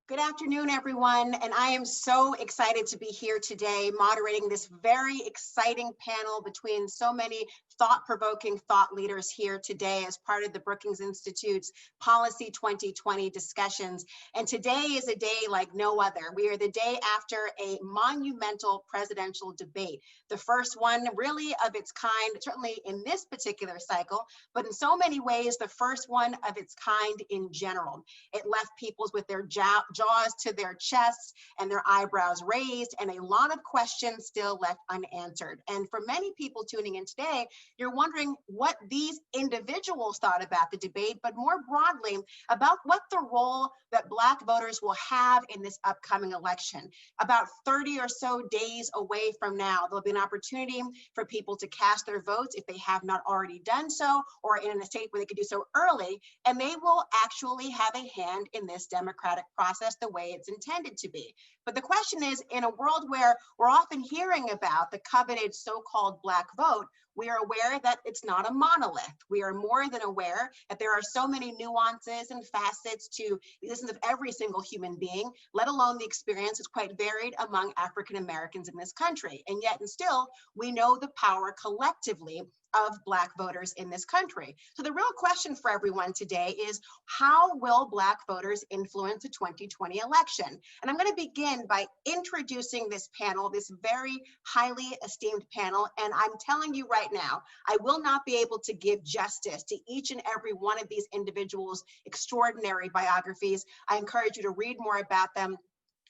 Good afternoon, everyone, and I am so excited to be here today moderating this very exciting panel between so many thought-provoking thought leaders here today as part of the Brookings Institute's Policy 2020 discussions. And today is a day like no other. We are the day after a monumental presidential debate, the first one really of its kind, certainly in this particular cycle, but in so many ways, the first one of its kind in general. It left people with their jaws to their chests and their eyebrows raised, and a lot of questions still left unanswered. And for many people tuning in today, you're wondering what these individuals thought about the debate, but more broadly about what the role that Black voters will have in this upcoming election. About 30 or so days away from now, there'll be an opportunity for people to cast their votes if they have not already done so, or in a state where they could do so early, and they will actually have a hand in this democratic process the way it's intended to be. But the question is, in a world where we're often hearing about the coveted so-called Black vote, we are aware that it's not a monolith. We are more than aware that there are so many nuances and facets to the existence of every single human being, let alone the experience is quite varied among African Americans in this country. And yet, and still, we know the power collectively of Black voters in this country. So the real question for everyone today is, how will Black voters influence the 2020 election? And I'm going to begin by introducing this panel, this very highly esteemed panel. And I'm telling you right now, I will not be able to give justice to each and every one of these individuals' extraordinary biographies. I encourage you to read more about them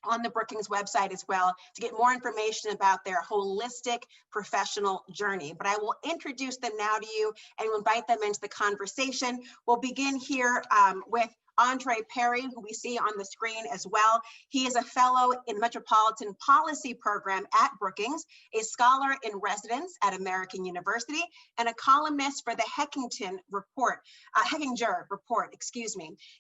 on the Brookings website as well to get more information about their holistic professional journey. But I will introduce them now to you and invite them into the conversation. We'll begin here with Andre Perry, who we see on the screen as well. He is a fellow in the Metropolitan Policy Program at Brookings, a scholar in residence at American University, and a columnist for the Heckinger Report.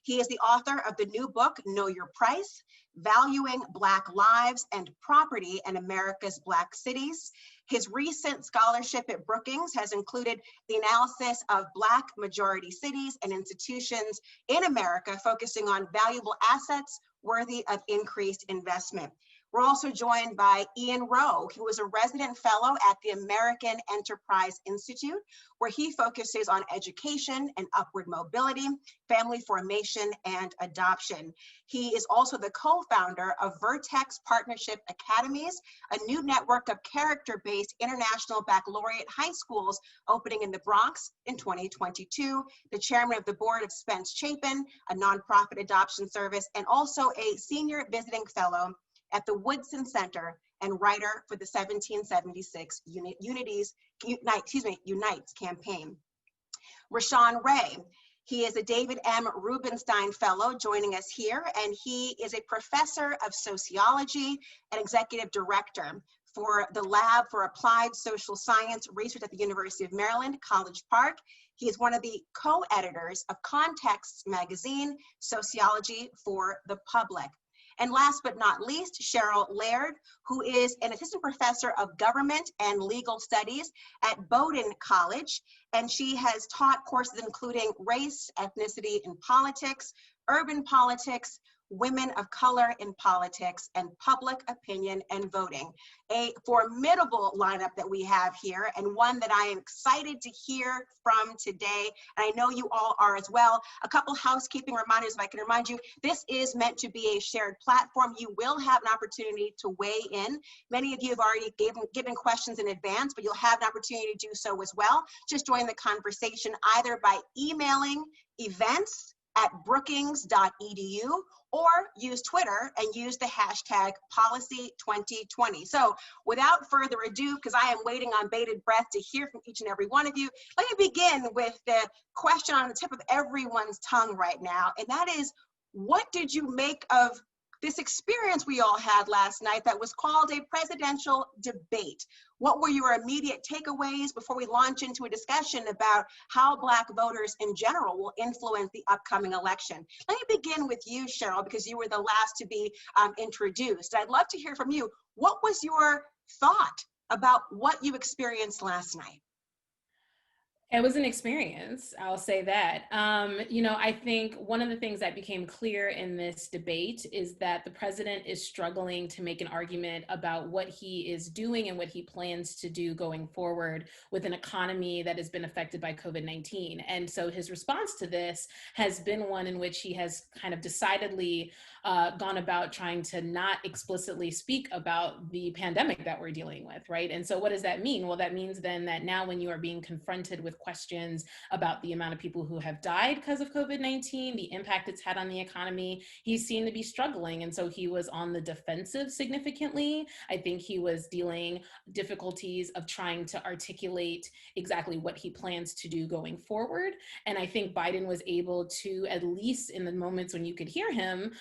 He is the author of the new book, Know Your Price: Valuing Black Lives and Property in America's Black Cities. His recent scholarship at Brookings has included the analysis of Black majority cities and institutions in America, focusing on valuable assets worthy of increased investment. We're also joined by Ian Rowe, who is a resident fellow at the American Enterprise Institute, where he focuses on education and upward mobility, family formation, and adoption. He is also the co-founder of Vertex Partnership Academies, a new network of character-based international baccalaureate high schools opening in the Bronx in 2022, the chairman of the board of Spence Chapin, a nonprofit adoption service, and also a senior visiting fellow at the Woodson Center and writer for the 1776 Unites campaign. Rashawn Ray, he is a David M. Rubenstein Fellow joining us here, and he is a professor of sociology and executive director for the Lab for Applied Social Science Research at the University of Maryland, College Park. He is one of the co-editors of Contexts magazine, Sociology for the Public. And last but not least, Cheryl Laird, who is an assistant professor of government and legal studies at Bowdoin College. And she has taught courses including race, ethnicity in politics, urban politics, women of color in politics, and public opinion and voting. A formidable lineup that we have here, and one that I am excited to hear from today. And I know you all are as well. A couple housekeeping reminders, if I can remind you, this is meant to be a shared platform. You will have an opportunity to weigh in. Many of you have already given questions in advance, but you'll have an opportunity to do so as well. Just join the conversation either by emailing events@brookings.edu or use Twitter and use the hashtag Policy2020. So without further ado, because I am waiting on bated breath to hear from each and every one of you, let me begin with the question on the tip of everyone's tongue right now, and that is, what did you make of this experience we all had last night that was called a presidential debate? What were your immediate takeaways before we launch into a discussion about how Black voters in general will influence the upcoming election? Let me begin with you, Cheryl, because you were the last to be introduced. I'd love to hear from you. What was your thought about what you experienced last night? It was an experience, I'll say that. You know, I think one of the things that became clear in this debate is that the president is struggling to make an argument about what he is doing and what he plans to do going forward with an economy that has been affected by COVID-19. And so his response to this has been one in which he has kind of decidedly gone about trying to not explicitly speak about the pandemic that we're dealing with, right? And so what does that mean? Well, that means then that now when you are being confronted with questions about the amount of people who have died because of COVID-19, the impact it's had on the economy, he seemed to be struggling. And so he was on the defensive significantly. I think he was dealing difficulties of trying to articulate exactly what he plans to do going forward. And I think Biden was able to, at least in the moments when you could hear him,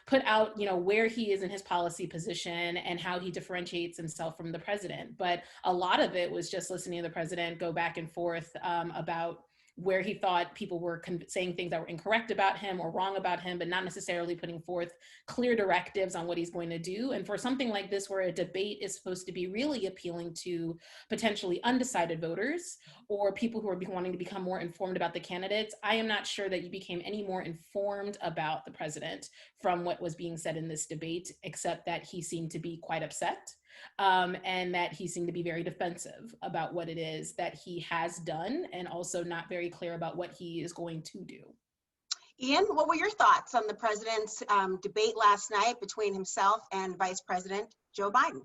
put out, you know, where he is in his policy position and how he differentiates himself from the president. But a lot of it was just listening to the president go back and forth about where he thought people were saying things that were incorrect about him or wrong about him, but not necessarily putting forth clear directives on what he's going to do. And for something like this, where a debate is supposed to be really appealing to potentially undecided voters or people who are wanting to become more informed about the candidates, I am not sure that you became any more informed about the president from what was being said in this debate, except that he seemed to be quite upset. And that he seemed to be very defensive about what it is that he has done, and also not very clear about what he is going to do. Ian, what were your thoughts on the president's debate last night between himself and Vice President Joe Biden?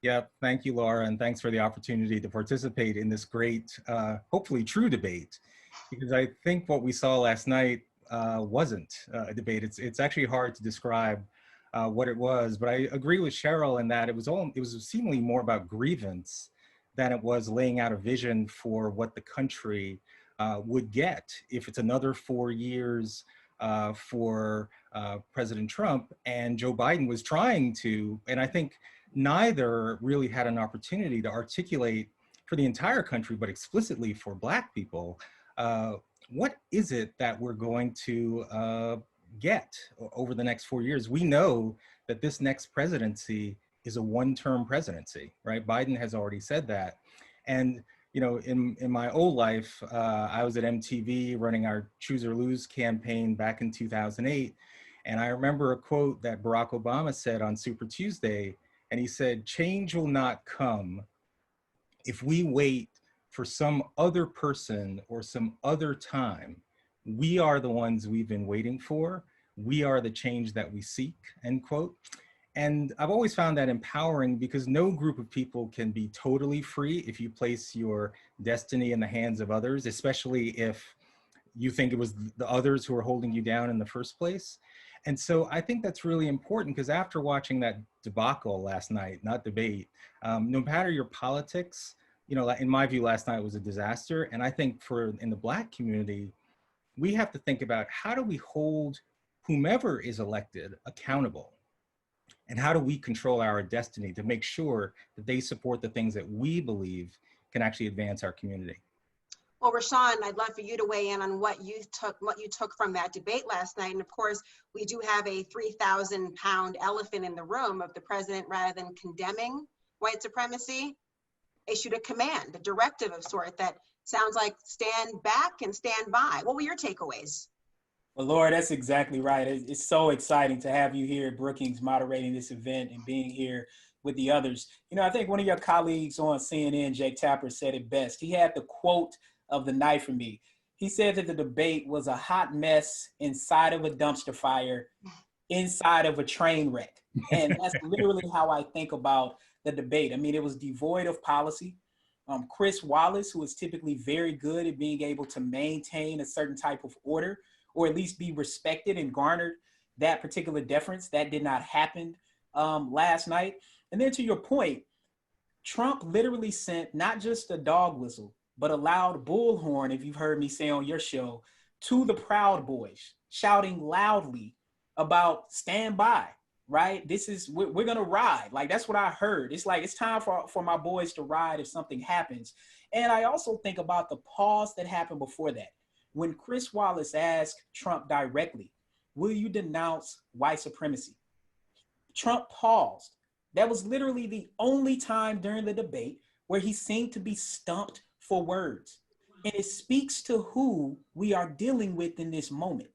Yeah, thank you, Laura, and thanks for the opportunity to participate in this great, hopefully true debate, because I think what we saw last night wasn't a debate. It's actually hard to describe what it was, but I agree with Cheryl in that it was seemingly more about grievance than it was laying out a vision for what the country would get if it's another 4 years for President Trump. And Joe Biden was trying to, and I think neither really had an opportunity to articulate for the entire country, but explicitly for Black people, what is it that we're going to get over the next 4 years? We know that this next presidency is a one-term presidency, right? Biden has already said that. And you know, in my old life, I was at MTV running our Choose or Lose campaign back in 2008. And I remember a quote that Barack Obama said on Super Tuesday, and he said, "Change will not come if we wait for some other person or some other time. We are the ones we've been waiting for. We are the change that we seek," end quote. And I've always found that empowering, because no group of people can be totally free if you place your destiny in the hands of others, especially if you think it was the others who are holding you down in the first place. And so I think that's really important, because after watching that debacle last night, not debate, no matter your politics, you know, in my view, last night was a disaster. And I think in the Black community, we have to think about, how do we hold whomever is elected accountable? And how do we control our destiny to make sure that they support the things that we believe can actually advance our community? Well, Rashawn, I'd love for you to weigh in on what you took from that debate last night. And of course, we do have a 3,000-pound elephant in the room of the president, rather than condemning white supremacy, issued a command, a directive of sort that sounds like stand back and stand by. What were your takeaways? Well, Laura, that's exactly right. It's so exciting to have you here at Brookings moderating this event and being here with the others. You know, I think one of your colleagues on CNN, Jake Tapper, said it best. He had the quote of the night for me. He said that the debate was a hot mess inside of a dumpster fire, inside of a train wreck. And that's literally how I think about the debate. I mean, it was devoid of policy. Chris Wallace, who is typically very good at being able to maintain a certain type of order, or at least be respected and garnered that particular deference. That did not happen last night. And then to your point, Trump literally sent not just a dog whistle, but a loud bullhorn, if you've heard me say on your show, to the Proud Boys, shouting loudly about stand by, right? We're gonna ride. Like, that's what I heard. It's like, it's time for my boys to ride if something happens. And I also think about the pause that happened before that. When Chris Wallace asked Trump directly, "Will you denounce white supremacy?" Trump paused. That was literally the only time during the debate where he seemed to be stumped for words. And it speaks to who we are dealing with in this moment.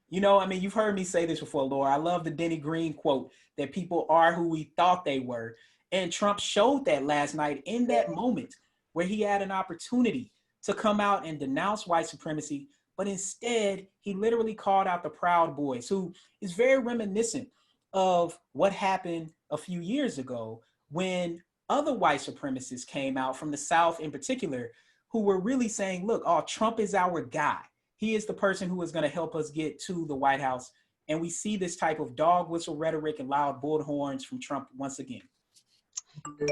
You know, I mean, you've heard me say this before, Laura. I love the Denny Green quote that people are who we thought they were. And Trump showed that last night in that moment where he had an opportunity to come out and denounce white supremacy. But instead, he literally called out the Proud Boys, who is very reminiscent of what happened a few years ago when other white supremacists came out from the South in particular, who were really saying, look, oh, Trump is our guy. He is the person who is going to help us get to the White House. And we see this type of dog whistle rhetoric and loud bullhorns from Trump once again.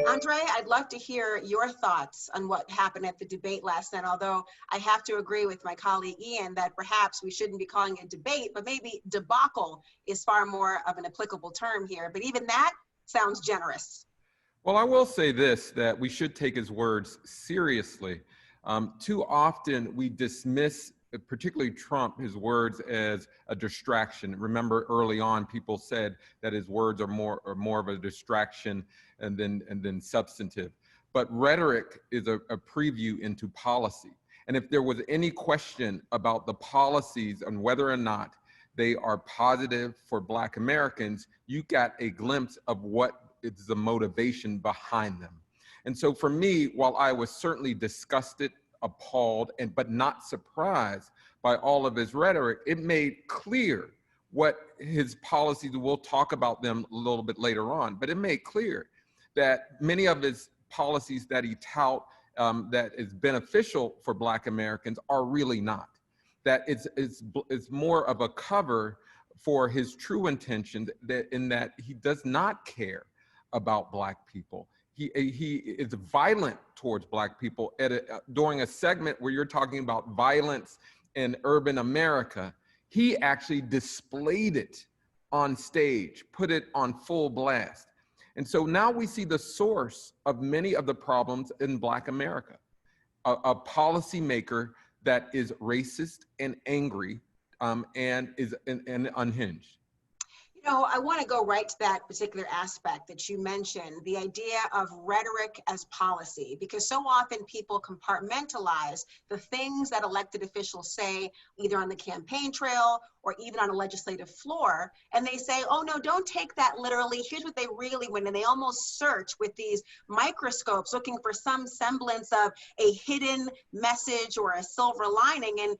Andre, I'd love to hear your thoughts on what happened at the debate last night, although I have to agree with my colleague Ian that perhaps we shouldn't be calling it debate, but maybe debacle is far more of an applicable term here. But even that sounds generous. Well, I will say this, that we should take his words seriously. Too often we dismiss, particularly Trump, his words as a distraction. Remember early on, people said that his words are more of a distraction and then substantive. But rhetoric is a preview into policy. And if there was any question about the policies and whether or not they are positive for Black Americans, you got a glimpse of what is the motivation behind them. And so for me, while I was certainly disgusted, appalled, but not surprised by all of his rhetoric, it made clear what his policies, we'll talk about them a little bit later on, but it made clear that many of his policies that he tout that is beneficial for Black Americans are really not. That it's more of a cover for his true intentions, in that he does not care about Black people. He is violent towards Black people during a segment where you're talking about violence in urban America. He actually displayed it on stage, put it on full blast. And so now we see the source of many of the problems in Black America. A policymaker that is racist and angry and is unhinged. You know, I want to go right to that particular aspect that you mentioned, the idea of rhetoric as policy, because so often people compartmentalize the things that elected officials say, either on the campaign trail or even on a legislative floor, and they say, oh no, don't take that literally, here's what they really mean, and they almost search with these microscopes looking for some semblance of a hidden message or a silver lining. And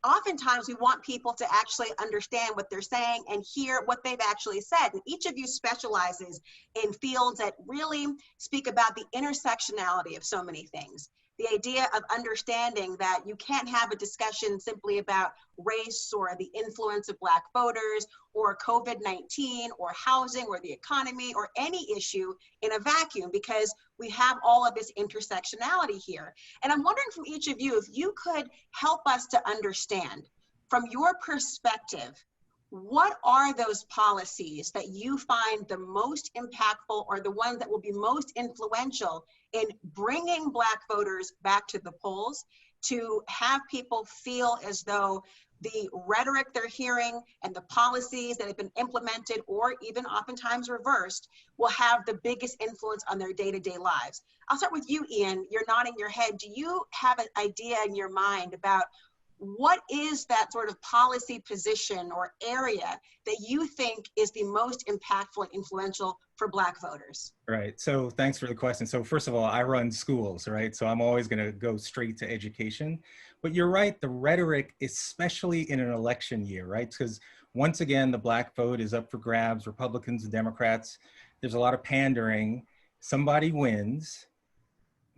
oftentimes we want people to actually understand what they're saying and hear what they've actually said. And each of you specializes in fields that really speak about the intersectionality of so many things. The idea of understanding that you can't have a discussion simply about race or the influence of Black voters or COVID-19 or housing or the economy or any issue in a vacuum, because we have all of this intersectionality here. And I'm wondering from each of you, if you could help us to understand from your perspective, what are those policies that you find the most impactful or the ones that will be most influential in bringing Black voters back to the polls, to have people feel as though the rhetoric they're hearing and the policies that have been implemented or even oftentimes reversed will have the biggest influence on their day-to-day lives? I'll start with you, Ian. You're nodding your head. Do you have an idea in your mind about what is that sort of policy position or area that you think is the most impactful and influential for Black voters? Right. So thanks for the question. So first of all, I run schools, right? So I'm always going to go straight to education. But you're right, the rhetoric, especially in an election year, right? Because once again, the Black vote is up for grabs, Republicans and Democrats. There's a lot of pandering. Somebody wins,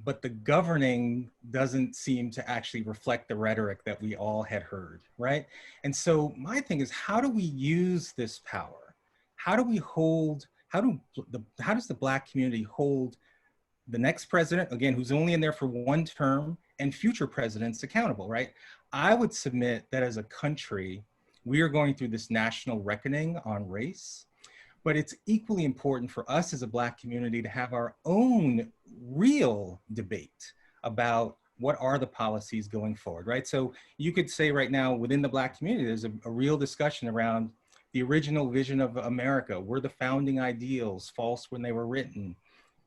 but the governing doesn't seem to actually reflect the rhetoric that we all had heard, right? And so my thing is, how do we use this power? How do we hold, how does the Black community hold the next president, again, who's only in there for one term, and future presidents accountable, right? I would submit that as a country, we are going through this national reckoning on race, but it's equally important for us as a Black community to have our own real debate about what are the policies going forward, right? So you could say right now within the Black community, there's a real discussion around the original vision of America. Were the founding ideals false when they were written?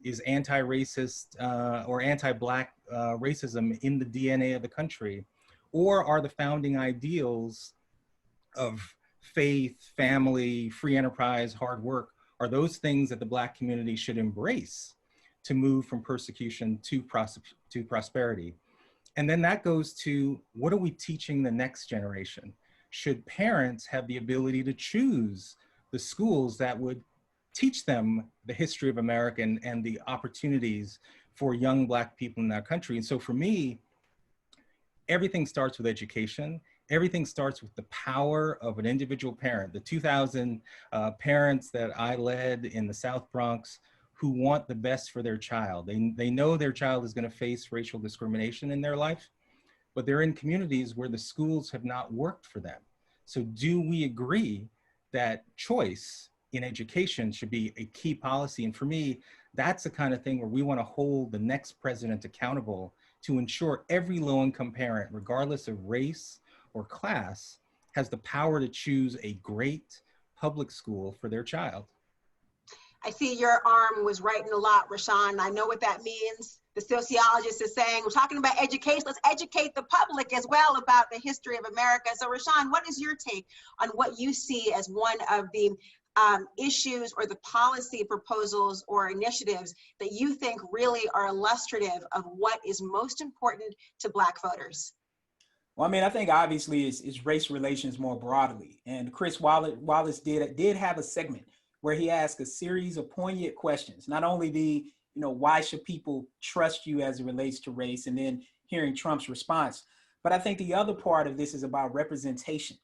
is anti-racist or anti-Black racism in the DNA of the country? Or are the founding ideals of faith, family, free enterprise, hard work, are those things that the Black community should embrace to move from persecution to prosperity? And then that goes to, what are we teaching the next generation? Should parents have the ability to choose the schools that would teach them the history of America and the opportunities for young Black people in our country? And so for me, everything starts with education. Everything starts with the power of an individual parent. The 2,000 parents that I led in the South Bronx who want the best for their child. They know their child is going to face racial discrimination in their life, but they're in communities where the schools have not worked for them. So do we agree that choice in education should be a key policy? And for me, that's the kind of thing where we want to hold the next president accountable to ensure every low-income parent, regardless of race or class, has the power to choose a great public school for their child. I see your arm was writing a lot, Rashawn. I know what that means. The sociologist is saying, we're talking about education, let's educate the public as well about the history of America. So Rashawn, what is your take on what you see as one of the issues or the policy proposals or initiatives that you think really are illustrative of what is most important to Black voters? Well, I mean, I think obviously it's race relations more broadly. And Chris Wallace did have a segment where he asked a series of poignant questions, not only the, why should people trust you as it relates to race, and then hearing Trump's response. But I think the other part of this is about representation.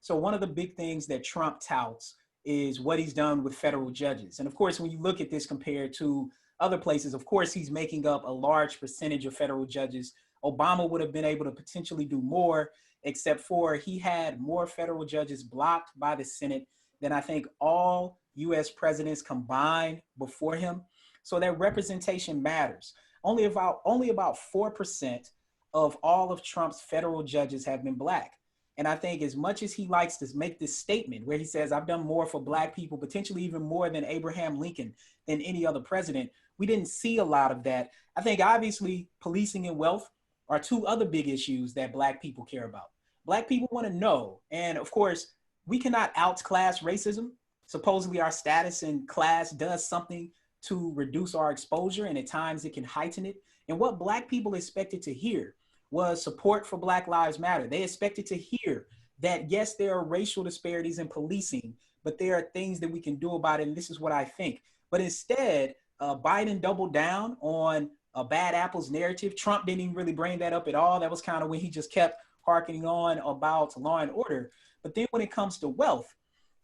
So one of the big things that Trump touts is what he's done with federal judges. And of course, when you look at this compared to other places, of course, he's making up a large percentage of federal judges. Obama would have been able to potentially do more, except for he had more federal judges blocked by the Senate than I think all US presidents combined before him. So that representation matters. Only about 4% of all of Trump's federal judges have been Black. And I think as much as he likes to make this statement where he says, I've done more for Black people, potentially even more than Abraham Lincoln, than any other president, we didn't see a lot of that. I think obviously policing and wealth are two other big issues that Black people care about. Black people want to know. And of course, we cannot outclass racism. Supposedly our status in class does something to reduce our exposure, and at times it can heighten it. And what Black people expected to hear was support for Black Lives Matter. They expected to hear that, yes, there are racial disparities in policing, but there are things that we can do about it, and this is what I think. But instead, Biden doubled down on a bad apples narrative. Trump didn't even really bring that up at all. That was kind of when he just kept harkening on about law and order. But then when it comes to wealth,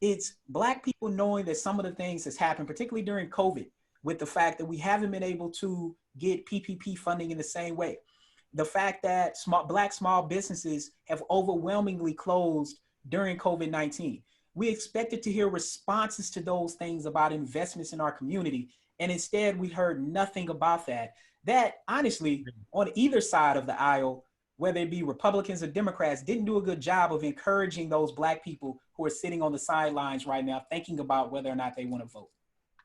it's Black people knowing that some of the things that's happened, particularly during COVID, with the fact that we haven't been able to get PPP funding in the same way. The fact that Black small businesses have overwhelmingly closed during COVID-19. We expected to hear responses to those things about investments in our community. And instead we heard nothing about that. That honestly, on either side of the aisle, whether it be Republicans or Democrats, didn't do a good job of encouraging those Black people who are sitting on the sidelines right now, thinking about whether or not they want to vote.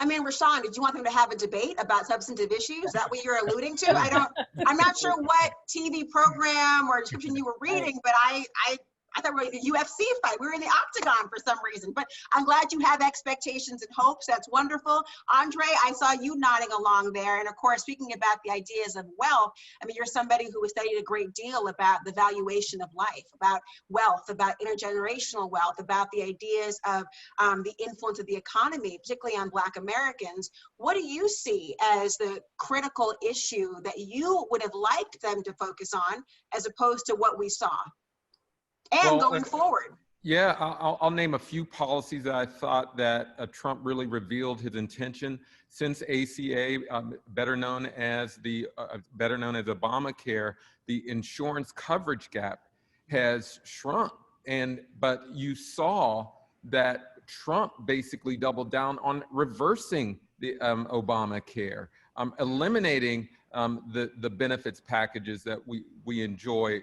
I mean, Rashawn, did you want them to have a debate about substantive issues? Is that what you're alluding to? I'm not sure what TV program or description you were reading, but I thought we were the UFC fight. We were in the octagon for some reason, but I'm glad you have expectations and hopes. That's wonderful. Andre, I saw you nodding along there. And of course, speaking about the ideas of wealth, I mean, you're somebody who has studied a great deal about the valuation of life, about wealth, about intergenerational wealth, about the ideas of the influence of the economy, particularly on Black Americans. What do you see as the critical issue that you would have liked them to focus on as opposed to what we saw? And going forward. Yeah, I'll name a few policies that I thought that Trump really revealed his intention since ACA, better known as Obamacare. The insurance coverage gap has shrunk, but you saw that Trump basically doubled down on reversing the Obamacare, eliminating the benefits packages that we enjoy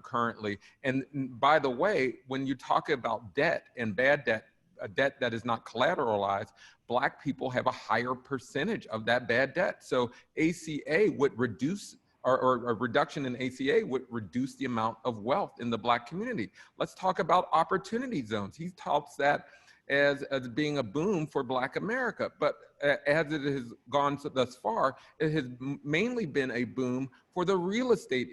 currently. And by the way, when you talk about debt and bad debt, a debt that is not collateralized, Black people have a higher percentage of that bad debt. So ACA would reduce, or a reduction in ACA would reduce the amount of wealth in the Black community. Let's talk about opportunity zones. He talks that as being a boom for Black America, but as it has gone thus far, it has mainly been a boom for the real estate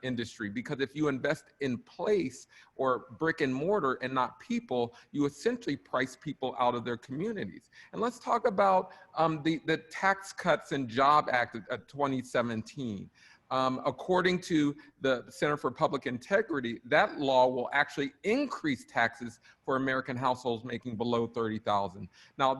industry, because if you invest in place or brick and mortar and not people, you essentially price people out of their communities. And let's talk about the Tax Cuts and Job Act of 2017. According to the Center for Public Integrity, that law will actually increase taxes for American households making below $30,000. Now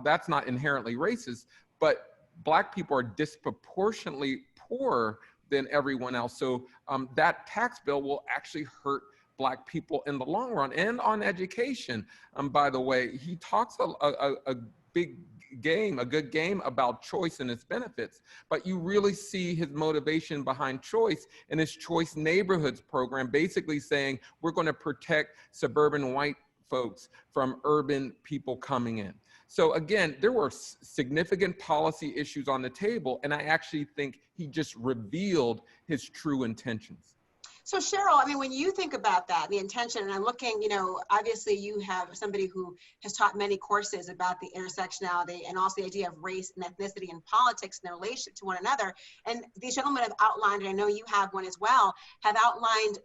that's not inherently racist, but Black people are disproportionately poorer than everyone else. So that tax bill will actually hurt Black people in the long run. And on education, by the way, he talks a good game about choice and its benefits, but you really see his motivation behind choice in his Choice Neighborhoods program, basically saying we're going to protect suburban white folks from urban people coming in. So again, there were significant policy issues on the table, and I actually think he just revealed his true intentions. So Cheryl, I mean, when you think about that, the intention, and I'm looking, you know, obviously you have somebody who has taught many courses about the intersectionality and also the idea of race and ethnicity and politics and their relation to one another. And these gentlemen have outlined, and I know you have one as well, have outlined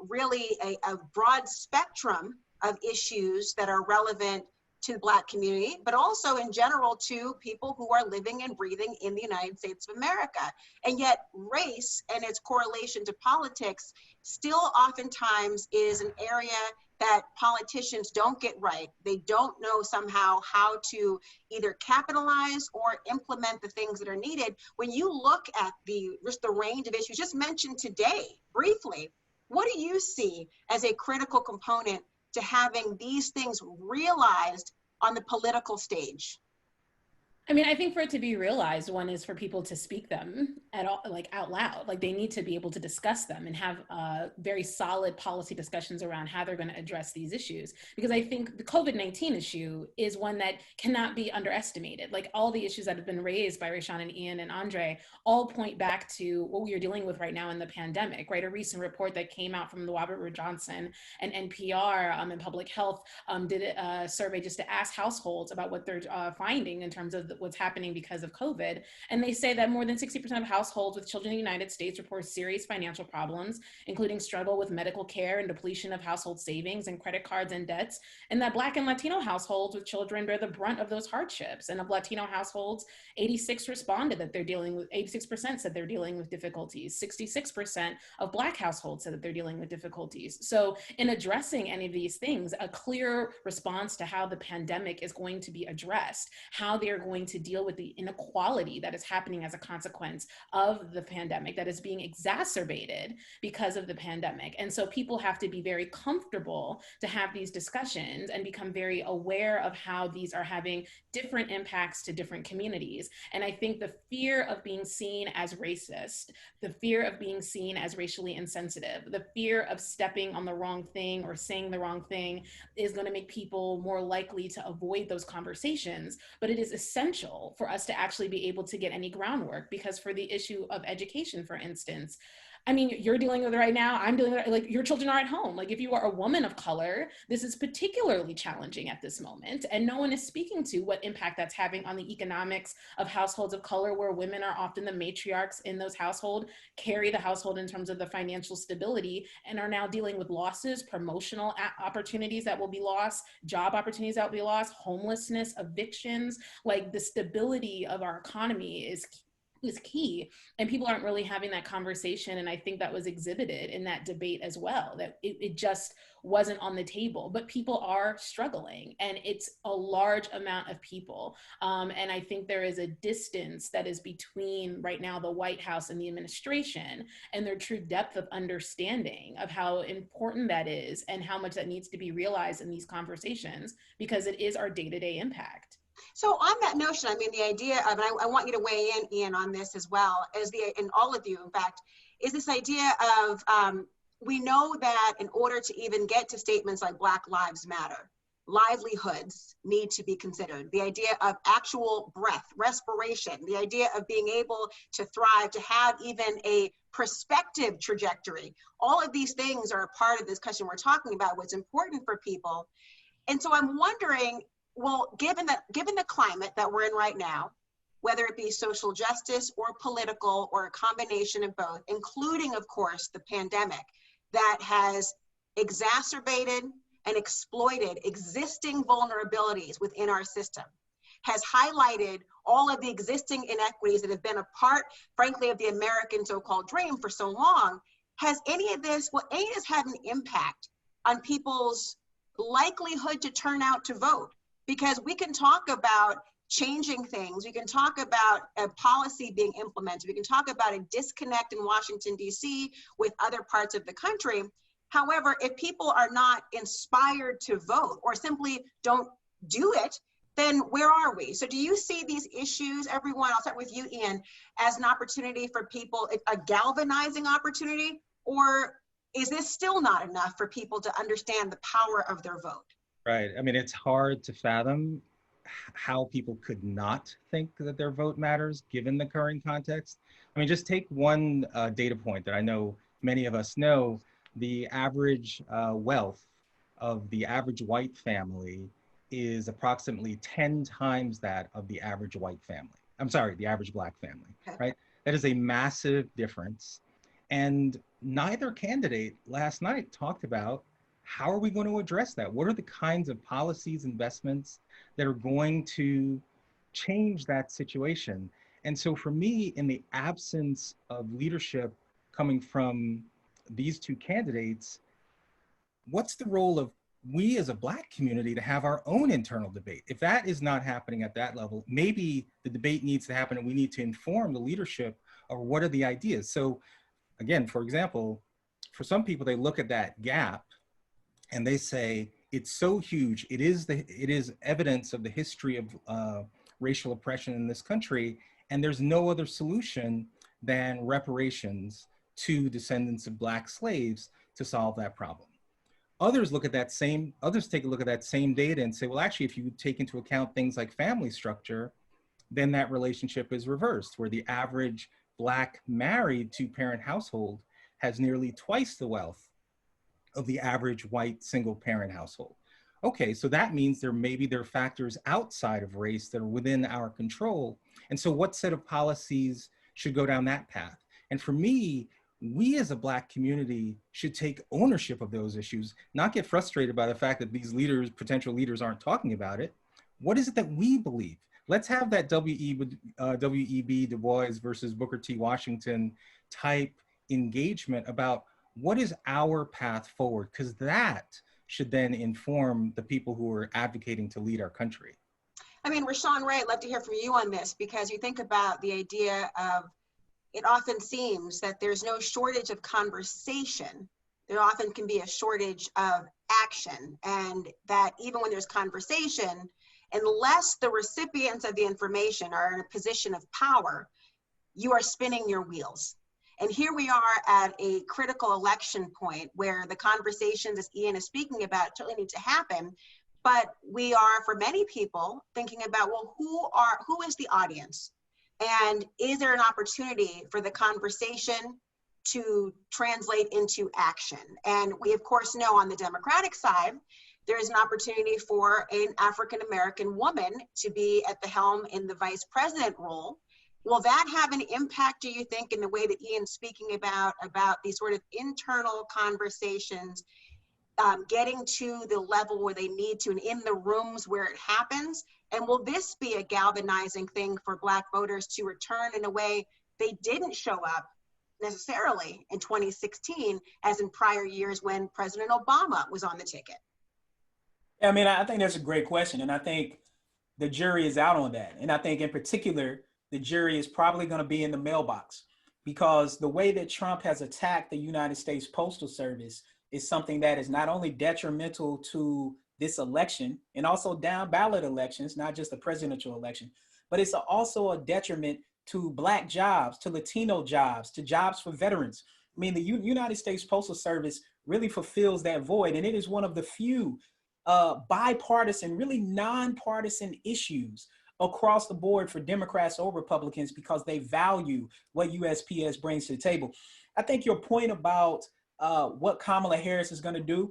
really a broad spectrum of issues that are relevant to the Black community, but also in general to people who are living and breathing in the United States of America. And yet race and its correlation to politics still oftentimes is an area that politicians don't get right. They don't know somehow how to either capitalize or implement the things that are needed. When you look at just the range of issues just mentioned today, briefly, what do you see as a critical component to having these things realized on the political stage? I mean, I think for it to be realized, one is for people to speak them at all, like out loud. Like they need to be able to discuss them and have very solid policy discussions around how they're going to address these issues. Because I think the COVID-19 issue is one that cannot be underestimated. Like all the issues that have been raised by Rayshawn and Ian and Andre all point back to what we are dealing with right now in the pandemic, right? A recent report that came out from the Robert Wood Johnson and NPR and Public Health did a survey just to ask households about what they're finding in terms of what's happening because of COVID. And they say that more than 60% of households with children in the United States report serious financial problems, including struggle with medical care and depletion of household savings and credit cards and debts. And that Black and Latino households with children bear the brunt of those hardships. And of Latino households, 86% said they're dealing with difficulties. 66% of Black households said that they're dealing with difficulties. So in addressing any of these things, a clear response to how the pandemic is going to be addressed, how they're going to deal with the inequality that is happening as a consequence of the pandemic, that is being exacerbated because of the pandemic. And so people have to be very comfortable to have these discussions and become very aware of how these are having different impacts to different communities. And I think the fear of being seen as racist, the fear of being seen as racially insensitive, the fear of stepping on the wrong thing or saying the wrong thing is going to make people more likely to avoid those conversations. But it is essential for us to actually be able to get any groundwork, because for the issue of education, for instance, I mean, you're dealing with it right now. I'm dealing with it. Like your children are at home. Like if you are a woman of color, this is particularly challenging at this moment. And no one is speaking to what impact that's having on the economics of households of color, where women are often the matriarchs in those households, carry the household in terms of the financial stability, and are now dealing with losses, promotional opportunities that will be lost, job opportunities that will be lost, homelessness, evictions. Like the stability of our economy is key, and people aren't really having that conversation. And I think that was exhibited in that debate as well, that it just wasn't on the table, but people are struggling, and it's a large amount of people. And I think there is a distance that is between right now the White House and the administration and their true depth of understanding of how important that is and how much that needs to be realized in these conversations, because it is our day-to-day impact. So on that notion, I mean, the idea of, and I want you to weigh in, Ian, on this as well, and all of you, in fact, is this idea of we know that in order to even get to statements like Black Lives Matter, livelihoods need to be considered. The idea of actual breath, respiration, the idea of being able to thrive, to have even a perspective trajectory. All of these things are a part of this question we're talking about, what's important for people. And so I'm wondering, well, given the climate that we're in right now, whether it be social justice or political or a combination of both, including, of course, the pandemic that has exacerbated and exploited existing vulnerabilities within our system, has highlighted all of the existing inequities that have been a part, frankly, of the American so-called dream for so long. Has any of this, will any of this have an impact on people's likelihood to turn out to vote? Because we can talk about changing things, we can talk about a policy being implemented, we can talk about a disconnect in Washington, D.C. with other parts of the country. However, if people are not inspired to vote or simply don't do it, then where are we? So do you see these issues, everyone, I'll start with you, Ian, as an opportunity for people, a galvanizing opportunity, or is this still not enough for people to understand the power of their vote? Right. I mean, it's hard to fathom how people could not think that their vote matters given the current context. I mean, just take one data point that I know many of us know. The average wealth of the average white family is approximately 10 times that of the average white family. I'm sorry, the average Black family, right? That is a massive difference. And neither candidate last night talked about how are we going to address that? What are the kinds of policies, investments that are going to change that situation? And so for me, in the absence of leadership coming from these two candidates, what's the role of we as a Black community to have our own internal debate? If that is not happening at that level, maybe the debate needs to happen and we need to inform the leadership of what are the ideas. So again, for example, for some people, they look at that gap and they say, it's so huge. It is evidence of the history of racial oppression in this country. And there's no other solution than reparations to descendants of Black slaves to solve that problem. Others take a look at that same data and say, well, actually, if you take into account things like family structure, then that relationship is reversed, where the average Black married two-parent household has nearly twice the wealth of the average white single-parent household. Okay, so that means there are factors outside of race that are within our control. And so what set of policies should go down that path? And for me, we as a Black community should take ownership of those issues, not get frustrated by the fact that these leaders, potential leaders, aren't talking about it. What is it that we believe? Let's have that W.E.B. Du Bois versus Booker T. Washington type engagement about what is our path forward, because that should then inform the people who are advocating to lead our country. I mean, Rashawn Ray, I'd love to hear from you on this, because you think about the idea of, it often seems that there's no shortage of conversation. There often can be a shortage of action, and that even when there's conversation, unless the recipients of the information are in a position of power, you are spinning your wheels. And here we are at a critical election point where the conversations, as Ian is speaking about, certainly need to happen. But we are, for many people, thinking about, well, who is the audience? And is there an opportunity for the conversation to translate into action? And we, of course, know on the Democratic side, there is an opportunity for an African-American woman to be at the helm in the vice president role. Will that have an impact, do you think, in the way that Ian's speaking about these sort of internal conversations, getting to the level where they need to and in the rooms where it happens? And will this be a galvanizing thing for Black voters to return in a way they didn't show up necessarily in 2016 as in prior years when President Obama was on the ticket? I mean, I think that's a great question. And I think the jury is out on that. And I think in particular, the jury is probably going to be in the mailbox, because the way that Trump has attacked the United States Postal Service is something that is not only detrimental to this election and also down ballot elections, not just the presidential election, but it's also a detriment to Black jobs, to Latino jobs, to jobs for veterans. I mean, the United States Postal Service really fulfills that void, and it is one of the few bipartisan, really nonpartisan issues across the board for Democrats or Republicans because they value what USPS brings to the table. I think your point about what Kamala Harris is going to do,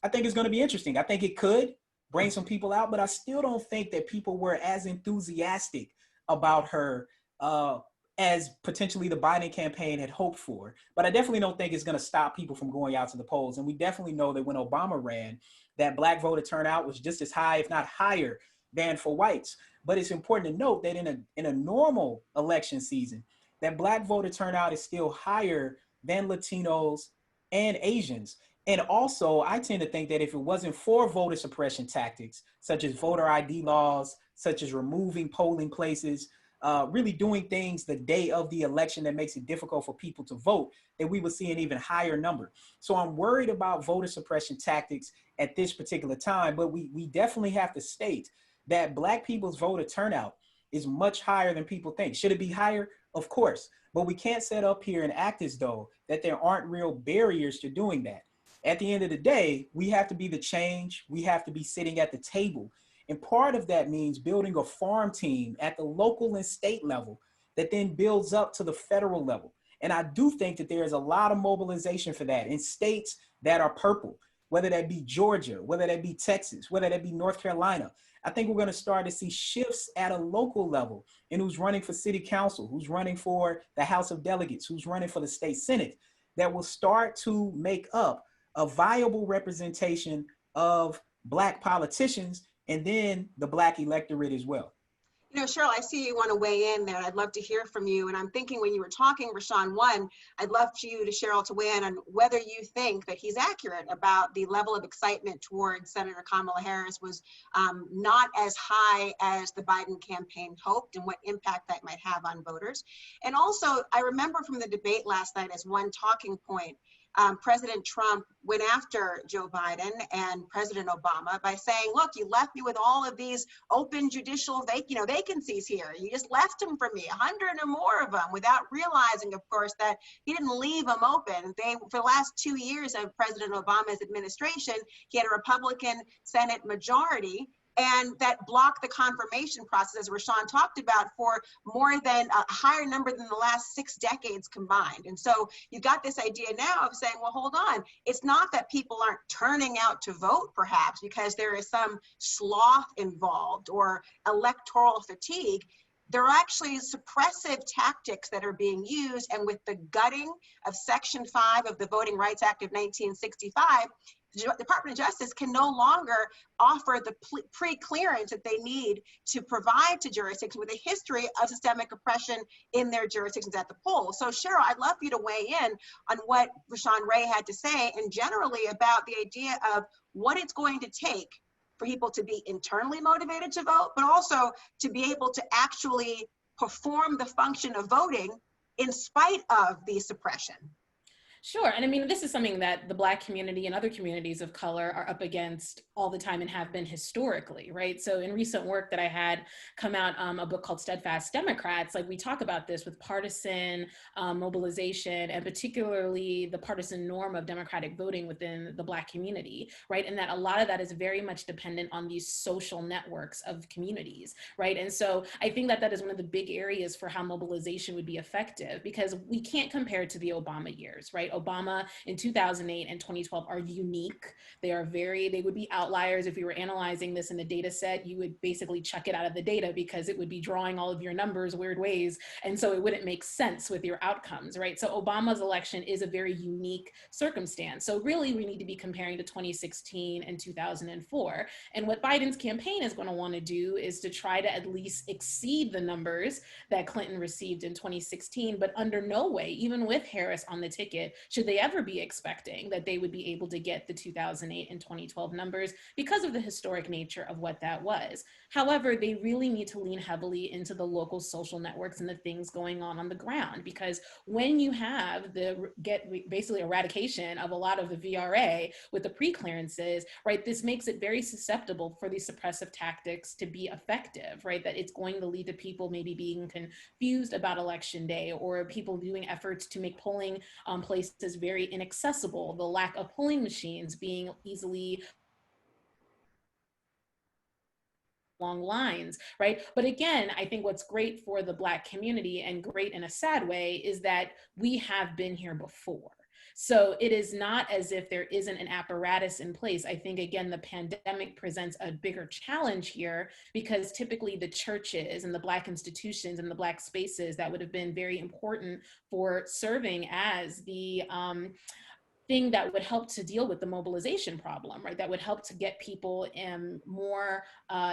I think is going to be interesting. I think it could bring some people out, but I still don't think that people were as enthusiastic about her as potentially the Biden campaign had hoped for. But I definitely don't think it's going to stop people from going out to the polls. And we definitely know that when Obama ran, that Black voter turnout was just as high, if not higher, than for whites. But it's important to note that in a normal election season, that Black voter turnout is still higher than Latinos and Asians. And also, I tend to think that if it wasn't for voter suppression tactics, such as voter ID laws, such as removing polling places, really doing things the day of the election that makes it difficult for people to vote, that we would see an even higher number. So I'm worried about voter suppression tactics at this particular time, but we definitely have to state that Black people's voter turnout is much higher than people think. Should it be higher? Of course, but we can't set up here and act as though that there aren't real barriers to doing that. At the end of the day, we have to be the change. We have to be sitting at the table. And part of that means building a farm team at the local and state level that then builds up to the federal level. And I do think that there is a lot of mobilization for that in states that are purple, whether that be Georgia, whether that be Texas, whether that be North Carolina. I think we're going to start to see shifts at a local level in who's running for city council, who's running for the House of Delegates, who's running for the state Senate, that will start to make up a viable representation of Black politicians and then the Black electorate as well. You know, Cheryl, I see you want to weigh in there. I'd love to hear from you. And I'm thinking when you were talking, Rashawn, one, I'd love for you to, Cheryl, to weigh in on whether you think that he's accurate about the level of excitement towards Senator Kamala Harris was not as high as the Biden campaign hoped and what impact that might have on voters. And also, I remember from the debate last night as one talking point, President Trump went after Joe Biden and President Obama by saying, look, you left me with all of these open judicial vacancies here. You just left them for me, 100 or more of them, without realizing, of course, that he didn't leave them open. For the last 2 years of President Obama's administration, he had a Republican Senate majority, and that blocked the confirmation process, as Rashawn talked about, for more than a higher number than the last 6 decades combined. And so you've got this idea now of saying, well, hold on, it's not that people aren't turning out to vote, perhaps, because there is some sloth involved or electoral fatigue. There are actually suppressive tactics that are being used, and with the gutting of Section 5 of the Voting Rights Act of 1965, the Department of Justice can no longer offer the pre-clearance that they need to provide to jurisdictions with a history of systemic oppression in their jurisdictions at the polls. So Cheryl, I'd love for you to weigh in on what Rashawn Ray had to say and generally about the idea of what it's going to take for people to be internally motivated to vote, but also to be able to actually perform the function of voting in spite of the suppression. Sure. And I mean, this is something that the Black community and other communities of color are up against all the time and have been historically, right? So in recent work that I had come out, a book called Steadfast Democrats, like we talk about this with partisan mobilization and particularly the partisan norm of democratic voting within the Black community, right? And that a lot of that is very much dependent on these social networks of communities, right? And so I think that that is one of the big areas for how mobilization would be effective, because we can't compare it to the Obama years, right? Obama in 2008 and 2012 are unique. They would be outliers. If you were analyzing this in the data set, you would basically chuck it out of the data because it would be drawing all of your numbers weird ways. And so it wouldn't make sense with your outcomes, right? So Obama's election is a very unique circumstance. So really we need to be comparing to 2016 and 2004. And what Biden's campaign is going to want to do is to try to at least exceed the numbers that Clinton received in 2016, but under no way, even with Harris on the ticket, should they ever be expecting that they would be able to get the 2008 and 2012 numbers because of the historic nature of what that was. However, they really need to lean heavily into the local social networks and the things going on the ground, because when you have basically eradication of a lot of the VRA with the pre-clearances, right, this makes it very susceptible for these suppressive tactics to be effective, right? That it's going to lead to people maybe being confused about election day, or people doing efforts to make polling places places very inaccessible, the lack of polling machines being easily long lines, right? But again, I think what's great for the Black community, and great in a sad way, is that we have been here before. So it is not as if there isn't an apparatus in place. I think, again, the pandemic presents a bigger challenge here, because typically the churches and the Black institutions and the Black spaces that would have been very important for serving as the thing that would help to deal with the mobilization problem, right? That would help to get people more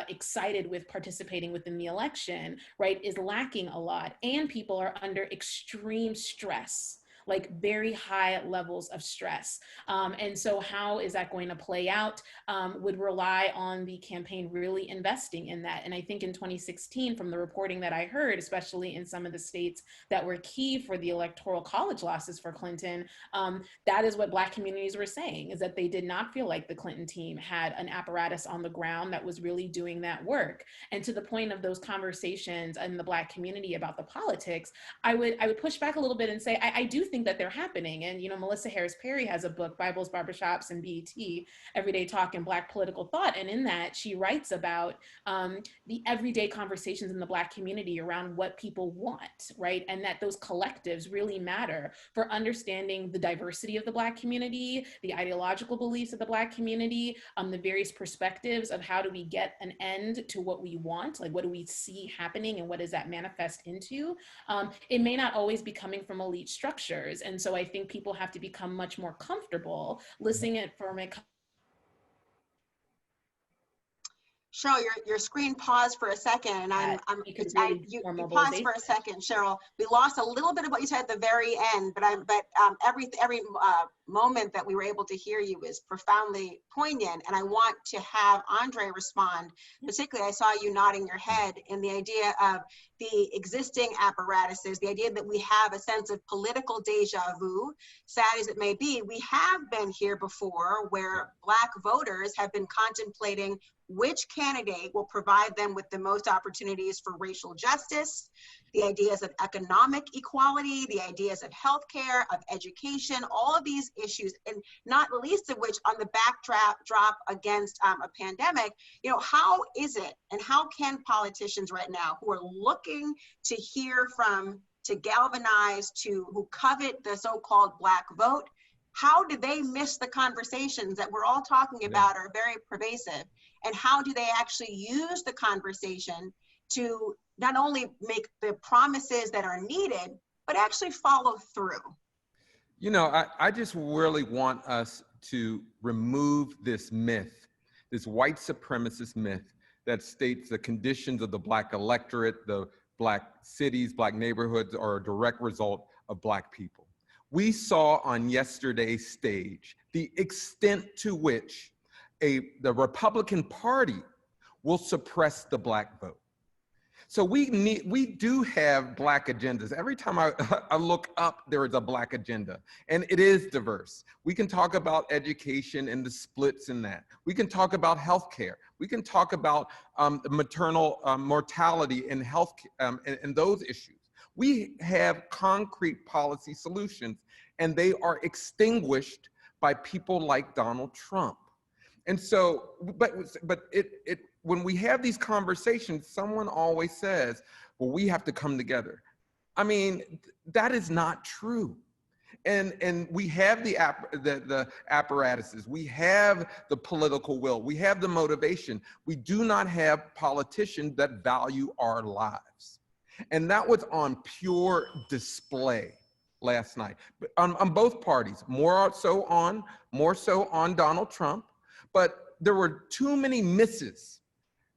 excited with participating within the election, right, is lacking a lot. And people are under extreme stress, like very high levels of stress. And so how is that going to play out would rely on the campaign really investing in that. And I think in 2016, from the reporting that I heard, especially in some of the states that were key for the electoral college losses for Clinton, that is what Black communities were saying, is that they did not feel like the Clinton team had an apparatus on the ground that was really doing that work. And to the point of those conversations in the Black community about the politics, I would push back a little bit and say, I do think that they're happening. And, you know, Melissa Harris Perry has a book, Bibles, Barbershops, and BET, Everyday Talk and Black Political Thought. And in that, she writes about the everyday conversations in the Black community around what people want, right? And that those collectives really matter for understanding the diversity of the Black community, the ideological beliefs of the Black community, the various perspectives of how do we get an end to what we want, like what do we see happening and what does that manifest into? It may not always be coming from elite structures. And so I think people have to become much more comfortable listening it from a Cheryl, your screen paused for a second, and you paused for a second, Cheryl. We lost a little bit of what you said at the very end, but every moment that we were able to hear you is profoundly poignant, and I want to have Andre respond. Particularly, I saw you nodding your head in the idea of the existing apparatuses, the idea that we have a sense of political deja vu. Sad as it may be, we have been here before, where Black voters have been contemplating which candidate will provide them with the most opportunities for racial justice, the ideas of economic equality, the ideas of healthcare, of education, all of these issues, and not the least of which on the backdrop against a pandemic. You know, how is it, and how can politicians right now who are looking to hear from, to galvanize, who covet the so-called Black vote, how do they miss the conversations that we're all talking about are very pervasive? And how do they actually use the conversation to not only make the promises that are needed, but actually follow through? You know, I just really want us to remove this myth, this white supremacist myth that states the conditions of the Black electorate, the Black cities, Black neighborhoods are a direct result of Black people. We saw on yesterday's stage the extent to which the Republican Party will suppress the Black vote. So we do have Black agendas. Every time I look up, there is a Black agenda, and it is diverse. We can talk about education and the splits in that. We can talk about healthcare. We can talk about maternal mortality and health and those issues. We have concrete policy solutions, and they are extinguished by people like Donald Trump. And so, but when we have these conversations, someone always says, well, we have to come together. I mean, that is not true. And we have the apparatuses, we have the political will, we have the motivation. We do not have politicians that value our lives. And that was on pure display last night, on both parties, more so on Donald Trump. But there were too many misses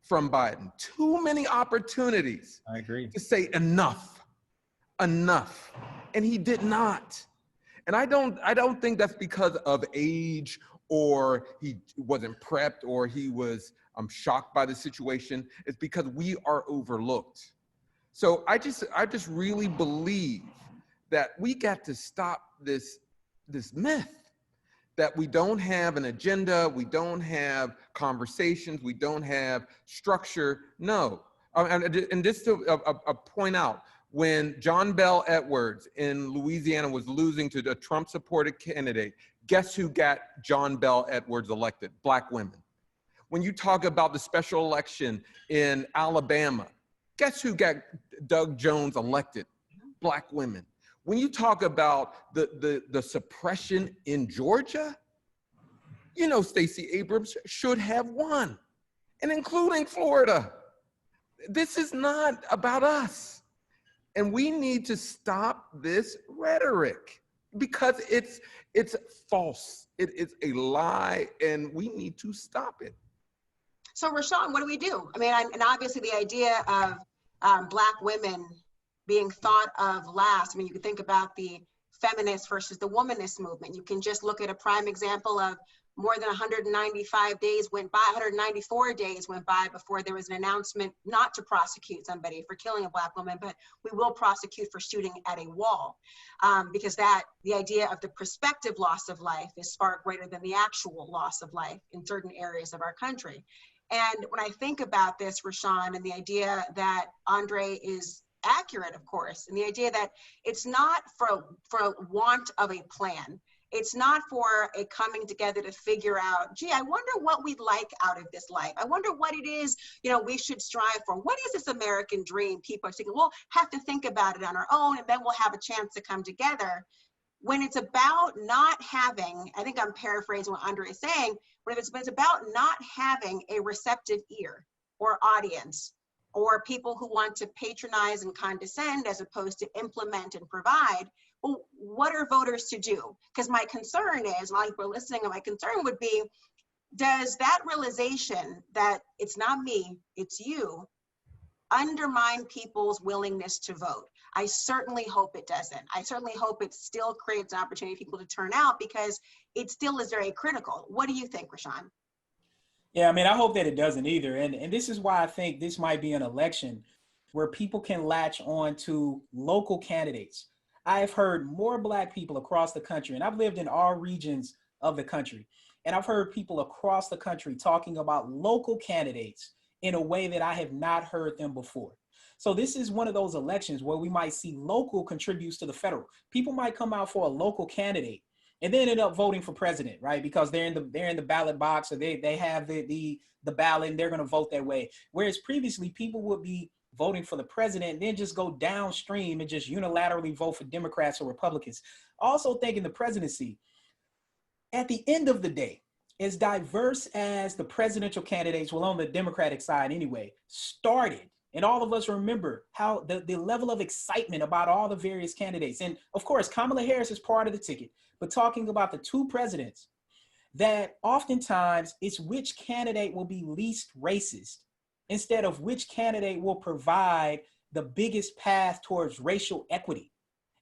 from Biden, too many opportunities. I agree. To say enough, enough, and he did not. And I don't think that's because of age, or he wasn't prepped, or he was shocked by the situation. It's because we are overlooked. So I just really believe that we got to stop this myth that we don't have an agenda, we don't have conversations, we don't have structure. No, and just to point out, When John Bell Edwards in Louisiana was losing to a Trump-supported candidate, guess who got John Bell Edwards elected? Black women. When you talk about the special election in Alabama, guess who got Doug Jones elected? Black women. When you talk about the suppression in Georgia, you know Stacey Abrams should have won, and including Florida. This is not about us. And we need to stop this rhetoric because it's false. It is a lie, and we need to stop it. So Rashawn, what do we do? I mean, and obviously the idea of Black women being thought of last. I mean, you can think about the feminist versus the womanist movement. You can just look at a prime example of more than 195 days went by, 194 days went by before there was an announcement not to prosecute somebody for killing a Black woman, but we will prosecute for shooting at a wall, because the idea of the prospective loss of life is far greater than the actual loss of life in certain areas of our country. And when I think about this, Rashawn, and the idea that Andre is accurate, of course, and the idea that it's not for want of a plan. It's not for a coming together to figure out, gee, I wonder what we'd like out of this life. I wonder what it is, we should strive for. What is this American dream? People are thinking, we'll have to think about it on our own, and then we'll have a chance to come together. When it's about not having, I think I'm paraphrasing what Andre is saying, when it's about not having a receptive ear or audience, or people who want to patronize and condescend as opposed to implement and provide, well, what are voters to do? Because my concern is, a lot of people are listening, and my concern would be, does that realization that it's not me, it's you, undermine people's willingness to vote? I certainly hope it doesn't. I certainly hope it still creates an opportunity for people to turn out, because it still is very critical. What do you think, Rashawn? Yeah, I mean, I hope that it doesn't either. And this is why I think this might be an election where people can latch on to local candidates. I've heard more Black people across the country, and I've lived in all regions of the country, and I've heard people across the country talking about local candidates in a way that I have not heard them before. So this is one of those elections where we might see local contributes to the federal. People might come out for a local candidate and then end up voting for president, right? Because they're in the ballot box, or they have the ballot, and they're going to vote that way. Whereas previously, people would be voting for the president and then just go downstream and just unilaterally vote for Democrats or Republicans. Also thinking the presidency, at the end of the day, as diverse as the presidential candidates, well, on the Democratic side anyway, started, and all of us remember how the level of excitement about all the various candidates. And of course, Kamala Harris is part of the ticket, but talking about the two presidents, that oftentimes it's which candidate will be least racist instead of which candidate will provide the biggest path towards racial equity.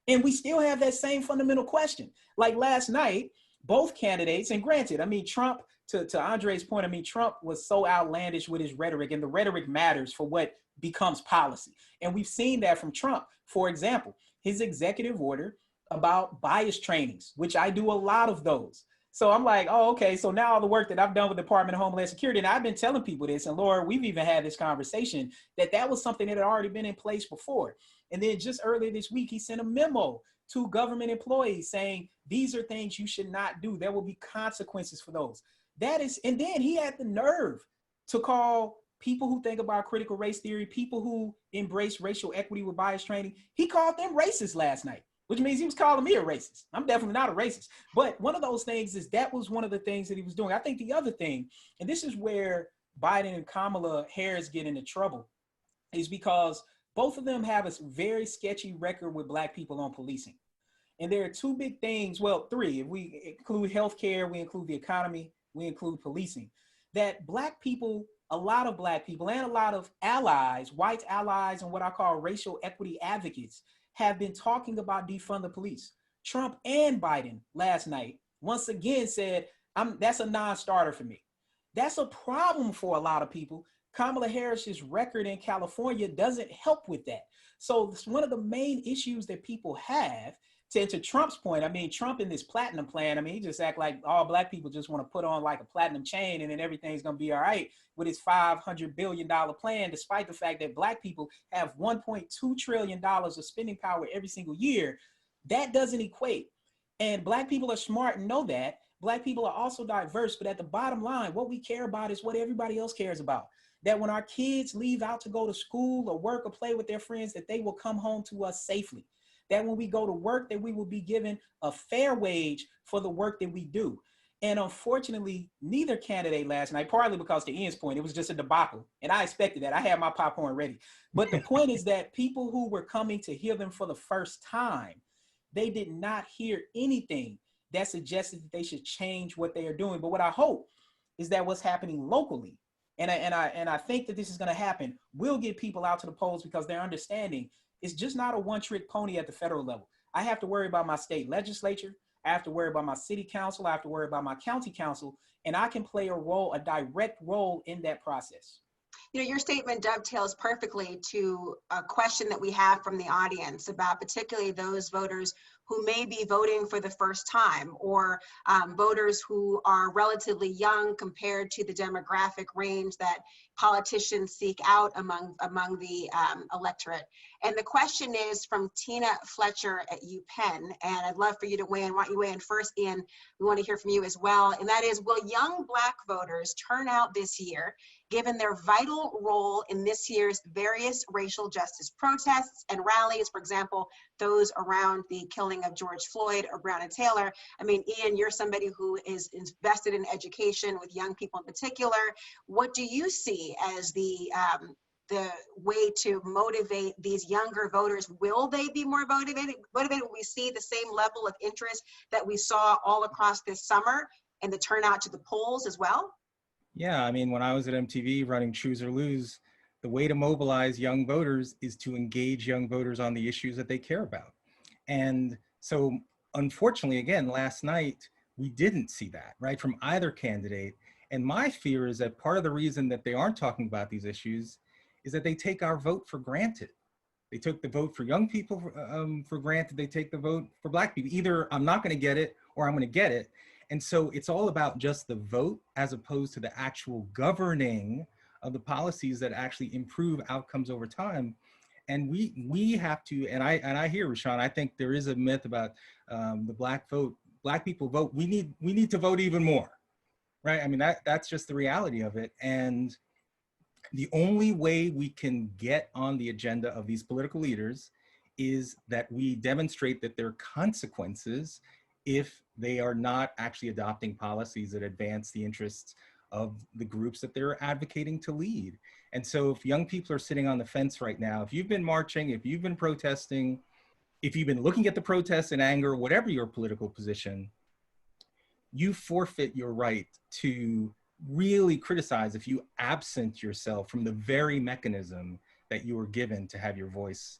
And we still have that same fundamental question. Like last night, both candidates, and granted, I mean, Trump, to Andre's point, I mean, Trump was so outlandish with his rhetoric, and the rhetoric matters for what becomes policy. And we've seen that from Trump. For example, his executive order about bias trainings, which I do a lot of those. So I'm like, oh, okay. So now all the work that I've done with the Department of Homeland Security, and I've been telling people this, and Laura, we've even had this conversation, that was something that had already been in place before. And then just earlier this week, he sent a memo to government employees saying, these are things you should not do. There will be consequences for those. And then he had the nerve to call people who think about critical race theory, people who embrace racial equity with bias training, he called them racist last night, which means he was calling me a racist. I'm definitely not a racist. But one of those things is that was one of the things that he was doing. I think the other thing, and this is where Biden and Kamala Harris get into trouble, is because both of them have a very sketchy record with Black people on policing. And there are two big things, well, three. If we include healthcare, we include the economy, we include policing, that Black people, a lot of Black people and a lot of allies, white allies and what I call racial equity advocates, have been talking about defund the police. Trump and Biden last night once again said, that's a non-starter for me. That's a problem for a lot of people. Kamala Harris's record in California doesn't help with that. So one of the main issues that people have to Trump's point, I mean, Trump in this platinum plan, I mean, he just act like all black people just want to put on like a platinum chain and then everything's going to be all right with his $500 billion plan, despite the fact that black people have $1.2 trillion of spending power every single year. That doesn't equate. And black people are smart and know that. Black people are also diverse, but at the bottom line, what we care about is what everybody else cares about. That when our kids leave out to go to school or work or play with their friends, that they will come home to us safely. That when we go to work, that we will be given a fair wage for the work that we do. And unfortunately, neither candidate last night, partly because to Ian's point, it was just a debacle. And I expected that. I had my popcorn ready. But the point is that people who were coming to hear them for the first time, they did not hear anything that suggested that they should change what they are doing. But what I hope is that what's happening locally, and I think that this is going to happen, will get people out to the polls because they're understanding it's just not a one-trick pony at the federal level. I have to worry about my state legislature. I have to worry about my city council. I have to worry about my county council, and I can play a role, a direct role in that process. You know, your statement dovetails perfectly to a question that we have from the audience about particularly those voters who may be voting for the first time, or voters who are relatively young compared to the demographic range that politicians seek out among the electorate. And the question is from Tina Fletcher at UPenn, and I'd love for you to weigh in. Want you weigh in first, Ian? We want to hear from you as well. And that is, will young Black voters turn out this year, given their vital role in this year's various racial justice protests and rallies, for example, those around the killing of George Floyd or Breonna Taylor? I mean, Ian, you're somebody who is invested in education with young people in particular. What do you see as the way to motivate these younger voters? Will they be more motivated? Will we see the same level of interest that we saw all across this summer and the turnout to the polls as well? Yeah, I mean, when I was at MTV running Choose or Lose, the way to mobilize young voters is to engage young voters on the issues that they care about. And so, unfortunately, again, last night, we didn't see that, right, from either candidate. And my fear is that part of the reason that they aren't talking about these issues is that they take our vote for granted. They took the vote for young people for granted. They take the vote for Black people. Either I'm not going to get it or I'm going to get it. And so it's all about just the vote as opposed to the actual governing of the policies that actually improve outcomes over time. And we have to, and I hear Rashawn, I think there is a myth about the Black vote. Black people vote. We need to vote even more, right? I mean, that's just the reality of it. And the only way we can get on the agenda of these political leaders is that we demonstrate that there are consequences if they are not actually adopting policies that advance the interests of the groups that they're advocating to lead. And so if young people are sitting on the fence right now, if you've been marching, if you've been protesting, if you've been looking at the protests in anger, whatever your political position, you forfeit your right to really criticize if you absent yourself from the very mechanism that you were given to have your voice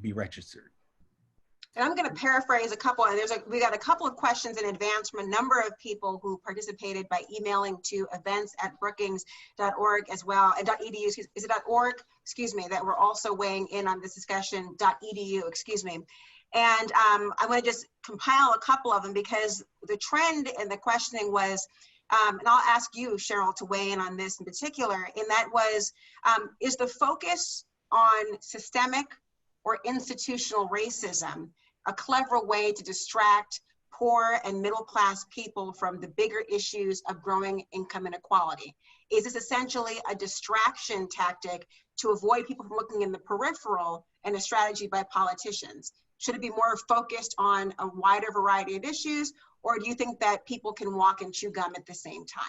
be registered. And I'm going to paraphrase a couple, and we got a couple of questions in advance from a number of people who participated by emailing to events@brookings.org as well, and .edu, is it .org? Excuse me, that we're also weighing in on this discussion, .edu, excuse me. And I'm going to just compile a couple of them because the trend in the questioning was, and I'll ask you, Cheryl, to weigh in on this in particular, and that was, is the focus on systemic or institutional racism a clever way to distract poor and middle-class people from the bigger issues of growing income inequality? Is this essentially a distraction tactic to avoid people from looking in the peripheral and a strategy by politicians? Should it be more focused on a wider variety of issues, or do you think that people can walk and chew gum at the same time?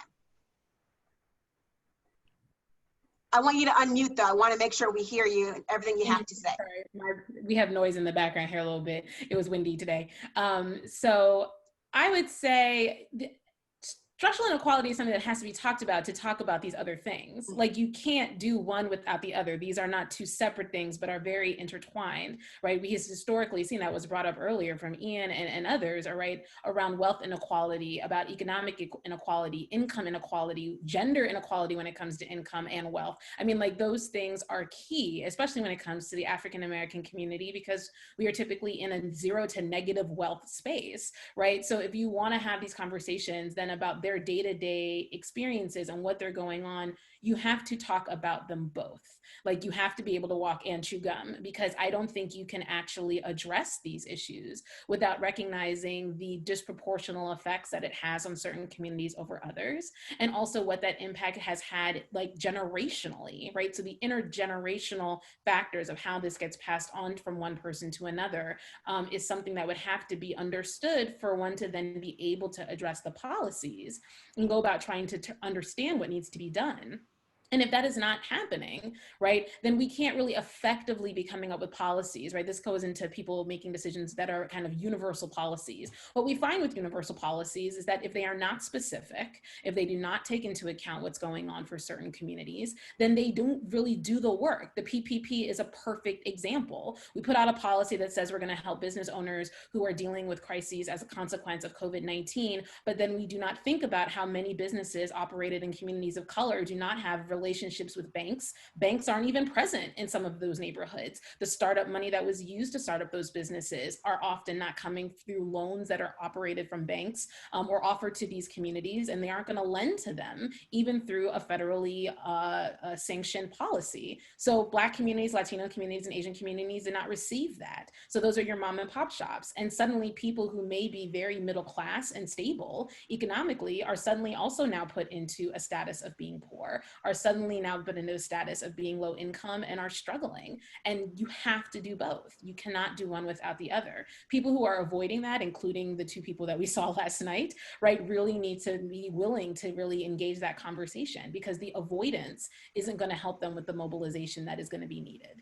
I want you to unmute though. I want to make sure we hear you and everything you have to say. Sorry, we have noise in the background here a little bit. It was windy today. So I would say structural inequality is something that has to be talked about to talk about these other things. Like, you can't do one without the other. These are not two separate things, but are very intertwined, right? We have historically seen, that was brought up earlier from Ian and others, are right, around wealth inequality, about economic inequality, income inequality, gender inequality when it comes to income and wealth. I mean, like, those things are key, especially when it comes to the African-American community, because we are typically in a 0 to negative wealth space, right? So if you want to have these conversations then about their day-to-day experiences and what they're going on, you have to talk about them both. Like, you have to be able to walk and chew gum, because I don't think you can actually address these issues without recognizing the disproportional effects that it has on certain communities over others, and also what that impact has had, like, generationally, right? So the intergenerational factors of how this gets passed on from one person to another is something that would have to be understood for one to then be able to address the policies and go about trying to understand what needs to be done. And if that is not happening, right, then we can't really effectively be coming up with policies, right? This goes into people making decisions that are kind of universal policies. What we find with universal policies is that if they are not specific, if they do not take into account what's going on for certain communities, then they don't really do the work. The PPP is a perfect example. We put out a policy that says we're going to help business owners who are dealing with crises as a consequence of COVID-19, but then we do not think about how many businesses operated in communities of color do not have relationships with banks. Banks aren't even present in some of those neighborhoods. The startup money that was used to start up those businesses are often not coming through loans that are operated from banks or offered to these communities, and they aren't going to lend to them even through a federally sanctioned policy. So Black communities, Latino communities, and Asian communities did not receive that. So those are your mom and pop shops. And suddenly people who may be very middle class and stable economically are suddenly also now put into a status of being poor, are suddenly now put into a status of being low income and are struggling. And you have to do both. You cannot do one without the other. People who are avoiding that, including the two people that we saw last night, right, really need to be willing to really engage that conversation, because the avoidance isn't going to help them with the mobilization that is going to be needed.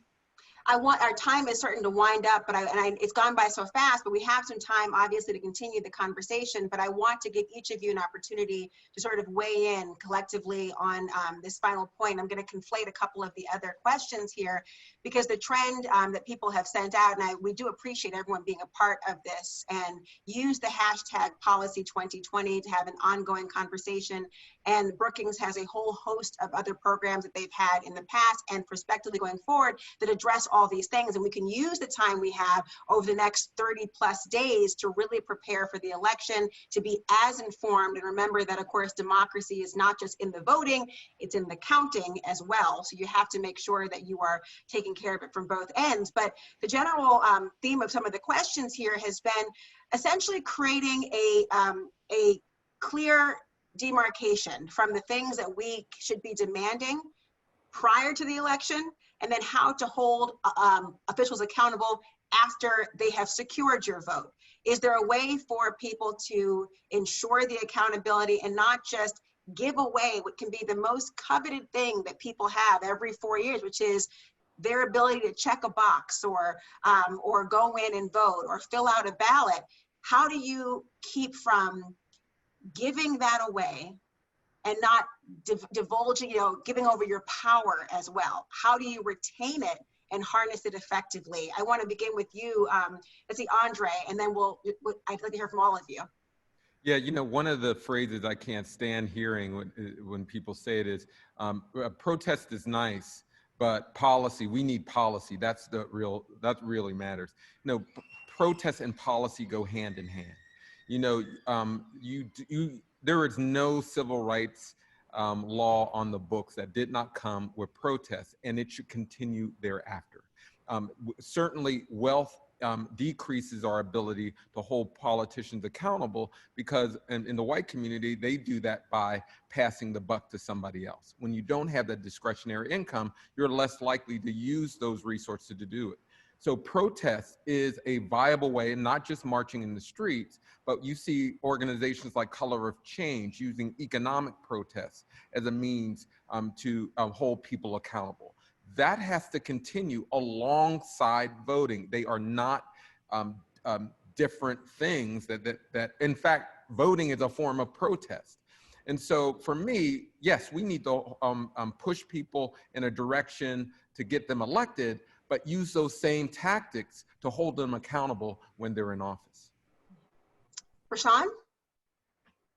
Our time is starting to wind up, but it's gone by so fast, but we have some time obviously to continue the conversation, but I want to give each of you an opportunity to sort of weigh in collectively on this final point. I'm going to conflate a couple of the other questions here, because the trend that people have sent out, and we do appreciate everyone being a part of this, and use the hashtag policy 2020 to have an ongoing conversation. And Brookings has a whole host of other programs that they've had in the past and prospectively going forward that address all these things. And we can use the time we have over the next 30 plus days to really prepare for the election, to be as informed. And remember that, of course, democracy is not just in the voting, it's in the counting as well. So you have to make sure that you are taking care of it from both ends. But the general theme of some of the questions here has been essentially creating a clear demarcation from the things that we should be demanding prior to the election, and then how to hold officials accountable after they have secured your vote. Is there a way for people to ensure the accountability and not just give away what can be the most coveted thing that people have every 4 years, which is their ability to check a box or go in and vote or fill out a ballot? How do you keep from giving that away and not divulging, giving over your power as well? How do you retain it and harness it effectively? I want to begin with you, let's see, Andre, and then I'd like to hear from all of you. Yeah, one of the phrases I can't stand hearing when people say it is, a protest is nice, but policy, we need policy. That really matters. Protest and policy go hand in hand. There is no civil rights law on the books that did not come with protests, and it should continue thereafter. Certainly, wealth decreases our ability to hold politicians accountable, because in the white community, they do that by passing the buck to somebody else. When you don't have that discretionary income, you're less likely to use those resources to do it. So protest is a viable way, and not just marching in the streets, but you see organizations like Color of Change using economic protests as a means to hold people accountable. That has to continue alongside voting. They are not different things. That in fact, voting is a form of protest. And so for me, yes, we need to push people in a direction to get them elected, but use those same tactics to hold them accountable when they're in office. Rashawn?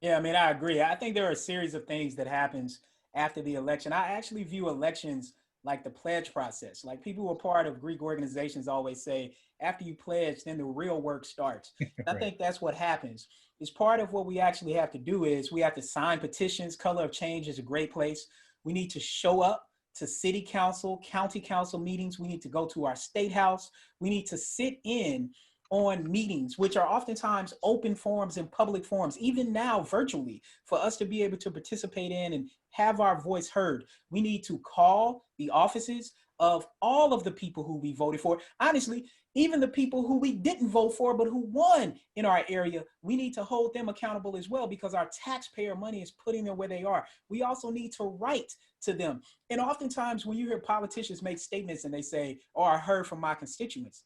Yeah, I mean, I agree. I think there are a series of things that happens after the election. I actually view elections like the pledge process. Like people who are part of Greek organizations always say, after you pledge, then the real work starts. I Right. think that's what happens. It's part of what we actually have to do is we have to sign petitions. Color of Change is a great place. We need to show up to city council, county council meetings. We need to go to our state house. We need to sit in on meetings, which are oftentimes open forums and public forums, even now virtually, for us to be able to participate in and have our voice heard. We need to call the offices of all of the people who we voted for. Honestly, even the people who we didn't vote for, but who won in our area, we need to hold them accountable as well, because our taxpayer money is putting them where they are. We also need to write to them. And oftentimes when you hear politicians make statements and they say, oh, I heard from my constituents,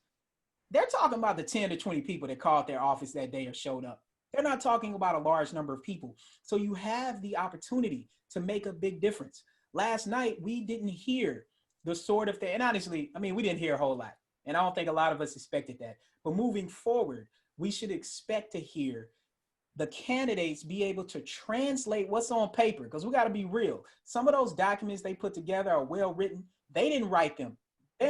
they're talking about the 10 to 20 people that called their office that day or showed up. They're not talking about a large number of people. So you have the opportunity to make a big difference. Last night, we didn't hear the sort of thing. And honestly, I mean, we didn't hear a whole lot. And I don't think a lot of us expected that. But moving forward, we should expect to hear the candidates be able to translate what's on paper, because we got to be real. Some of those documents they put together are well written. They didn't write them.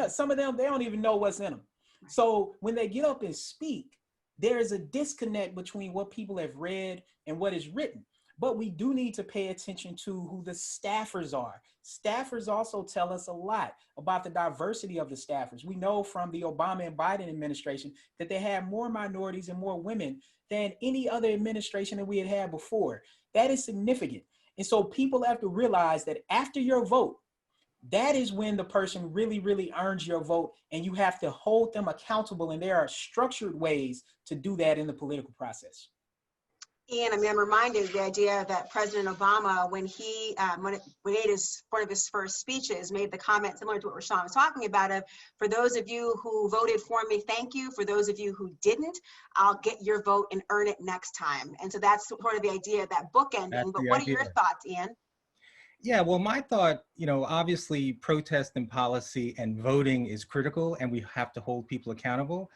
Some of them, they don't even know what's in them. So when they get up and speak, there is a disconnect between what people have read and what is written. But we do need to pay attention to who the staffers are. Staffers also tell us a lot about the diversity of the staffers. We know from the Obama and Biden administration that they had more minorities and more women than any other administration that we had had before. That is significant. And so people have to realize that after your vote, that is when the person really, really earns your vote, and you have to hold them accountable. And there are structured ways to do that in the political process. Ian, I mean, I'm reminded of the idea that President Obama, when he made one of his first speeches, made the comment similar to what Rashawn was talking about of, for those of you who voted for me, thank you. For those of you who didn't, I'll get your vote and earn it next time. And so that's sort of the idea of that bookending. But what are your thoughts, Ian? Yeah, well, my thought, obviously protest and policy and voting is critical, and we have to hold people accountable.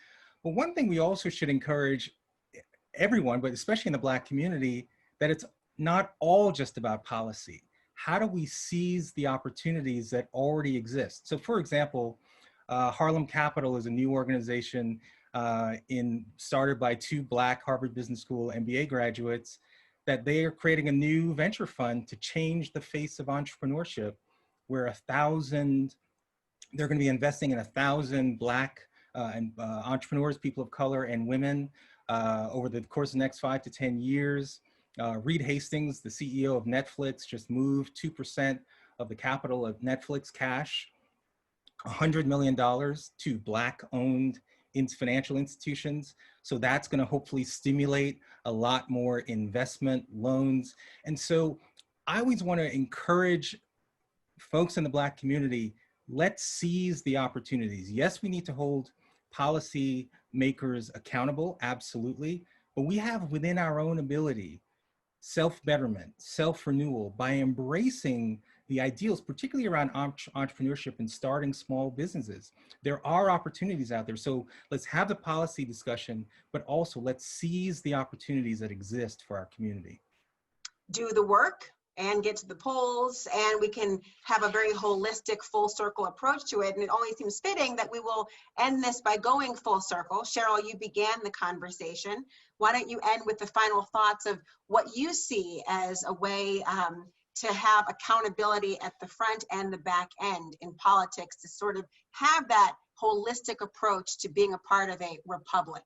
But one thing we also should encourage everyone, but especially in the Black community, that it's not all just about policy. How do we seize the opportunities that already exist? So for example, Harlem Capital is a new organization started by two Black Harvard Business School MBA graduates, that they are creating a new venture fund to change the face of entrepreneurship, where they're going to be investing in 1,000 Black entrepreneurs, people of color, and women over the course of the next 5 to 10 years. Reed Hastings, the CEO of Netflix, just moved 2% of the capital of Netflix cash, $100 million to Black-owned financial institutions. So that's going to hopefully stimulate a lot more investment, loans. And so I always want to encourage folks in the Black community, let's seize the opportunities. Yes, we need to hold policy makers accountable, absolutely. But we have within our own ability, self-betterment, self-renewal, by embracing the ideals, particularly around entrepreneurship and starting small businesses. There are opportunities out there. So let's have the policy discussion, but also let's seize the opportunities that exist for our community. Do the work and get to the polls, and we can have a very holistic, full circle approach to it. And it only seems fitting that we will end this by going full circle. Cheryl, you began the conversation. Why don't you end with the final thoughts of what you see as a way to have accountability at the front and the back end in politics, to sort of have that holistic approach to being a part of a republic?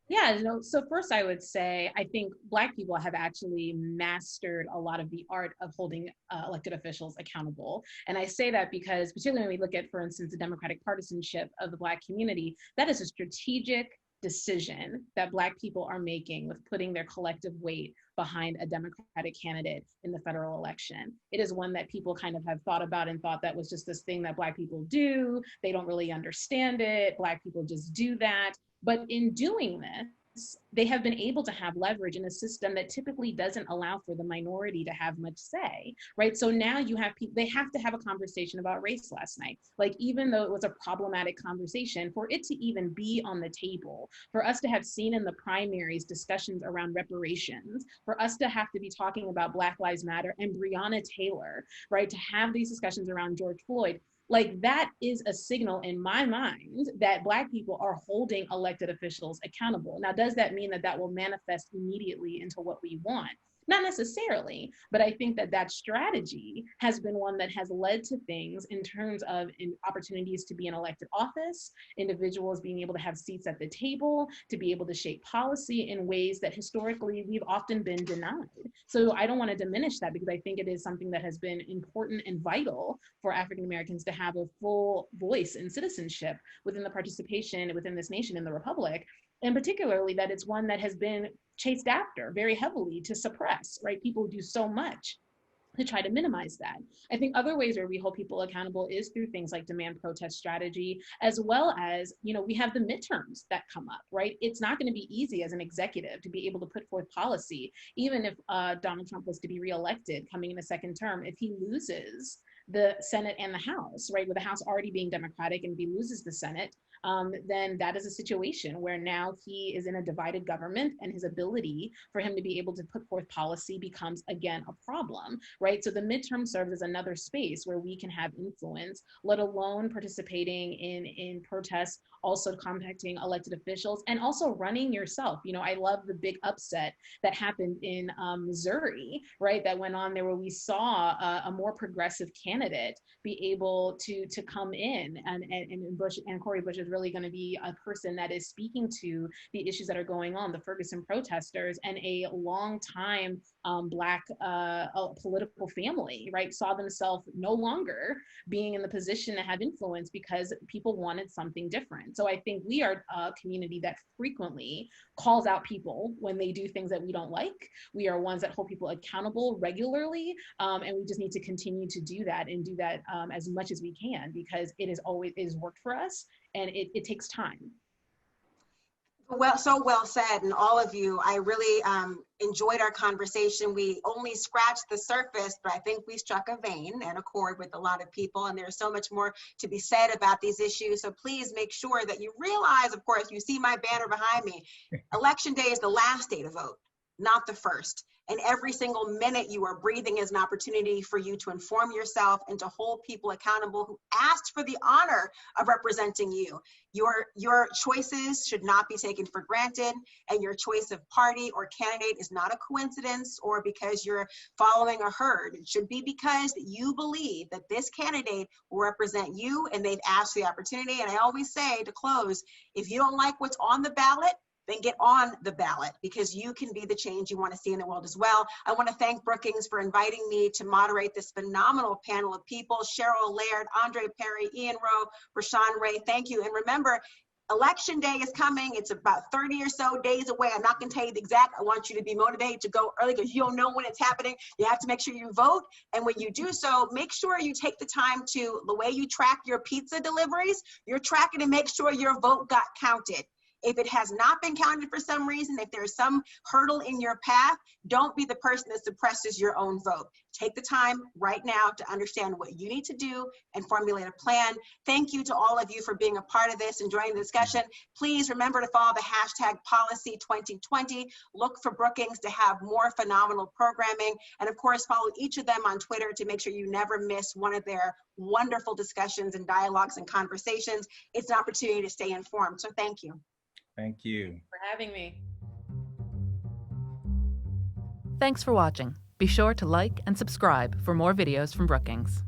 Yeah, so first I would say, I think Black people have actually mastered a lot of the art of holding elected officials accountable. And I say that because particularly when we look at, for instance, the Democratic partisanship of the Black community, that is a strategic decision that Black people are making with putting their collective weight behind a Democratic candidate in the federal election. It is one that people kind of have thought about and thought that was just this thing that Black people do. They don't really understand it. Black people just do that. But in doing this, they have been able to have leverage in a system that typically doesn't allow for the minority to have much say, right? So now you have people, they have to have a conversation about race last night. Like, even though it was a problematic conversation, for it to even be on the table, for us to have seen in the primaries discussions around reparations, for us to have to be talking about Black Lives Matter and Breonna Taylor, right? To have these discussions around George Floyd, like, that is a signal in my mind that Black people are holding elected officials accountable. Now, does that mean that that will manifest immediately into what we want? Not necessarily, but I think that that strategy has been one that has led to things in terms of opportunities to be in elected office, individuals being able to have seats at the table, to be able to shape policy in ways that historically we've often been denied. So I don't want to diminish that, because I think it is something that has been important and vital for African Americans to have a full voice in citizenship within the participation within this nation in the Republic. And particularly that it's one that has been chased after very heavily to suppress, right? People do so much to try to minimize that. I think other ways where we hold people accountable is through things like demand protest strategy, as well as, we have the midterms that come up, right? It's not going to be easy as an executive to be able to put forth policy, even if Donald Trump was to be reelected coming in a second term. If he loses the Senate and the House, right, with the House already being Democratic, and if he loses the Senate, then that is a situation where now he is in a divided government, and his ability for him to be able to put forth policy becomes, again, a problem, right? So the midterm serves as another space where we can have influence, let alone participating in protests, also contacting elected officials, and also running yourself. I love the big upset that happened in Missouri, right, that went on there, where we saw a more progressive candidate be able to come in, and Bush, and Cori Bush is really going to be a person that is speaking to the issues that are going on, the Ferguson protesters, and a long time Black political family, right, saw themselves no longer being in the position to have influence because people wanted something different. So I think we are a community that frequently calls out people when they do things that we don't like. We are ones that hold people accountable regularly, and we just need to continue to do that, and do that as much as we can, because it is worked for us, and it takes time. Well, so well said, and all of you, I really enjoyed our conversation. We only scratched the surface, but I think we struck a vein and a chord with a lot of people, and there's so much more to be said about these issues. So please make sure that you realize, of course, you see my banner behind me, Election Day is the last day to vote, not the first. And every single minute you are breathing is an opportunity for you to inform yourself and to hold people accountable who asked for the honor of representing you. Your choices should not be taken for granted, and your choice of party or candidate is not a coincidence or because you're following a herd. It should be because you believe that this candidate will represent you, and they've asked for the opportunity. And I always say, to close, if you don't like what's on the ballot, then get on the ballot, because you can be the change you want to see in the world as well. I want to thank Brookings for inviting me to moderate this phenomenal panel of people: Cheryl Laird, Andre Perry, Ian Rowe, Rashawn Ray. Thank you. And remember, Election Day is coming. It's about 30 or so days away. I'm not going to tell you the exact. I want you to be motivated to go early, because you don't know when it's happening. You have to make sure you vote. And when you do so, make sure you take the time to, the way you track your pizza deliveries, you're tracking to make sure your vote got counted. If it has not been counted for some reason, if there's some hurdle in your path, don't be the person that suppresses your own vote. Take the time right now to understand what you need to do and formulate a plan. Thank you to all of you for being a part of this and joining the discussion. Please remember to follow the hashtag Policy2020. Look for Brookings to have more phenomenal programming. And of course, follow each of them on Twitter to make sure you never miss one of their wonderful discussions and dialogues and conversations. It's an opportunity to stay informed. So thank you. Thank you for having me. Thanks for watching. Be sure to like and subscribe for more videos from Brookings.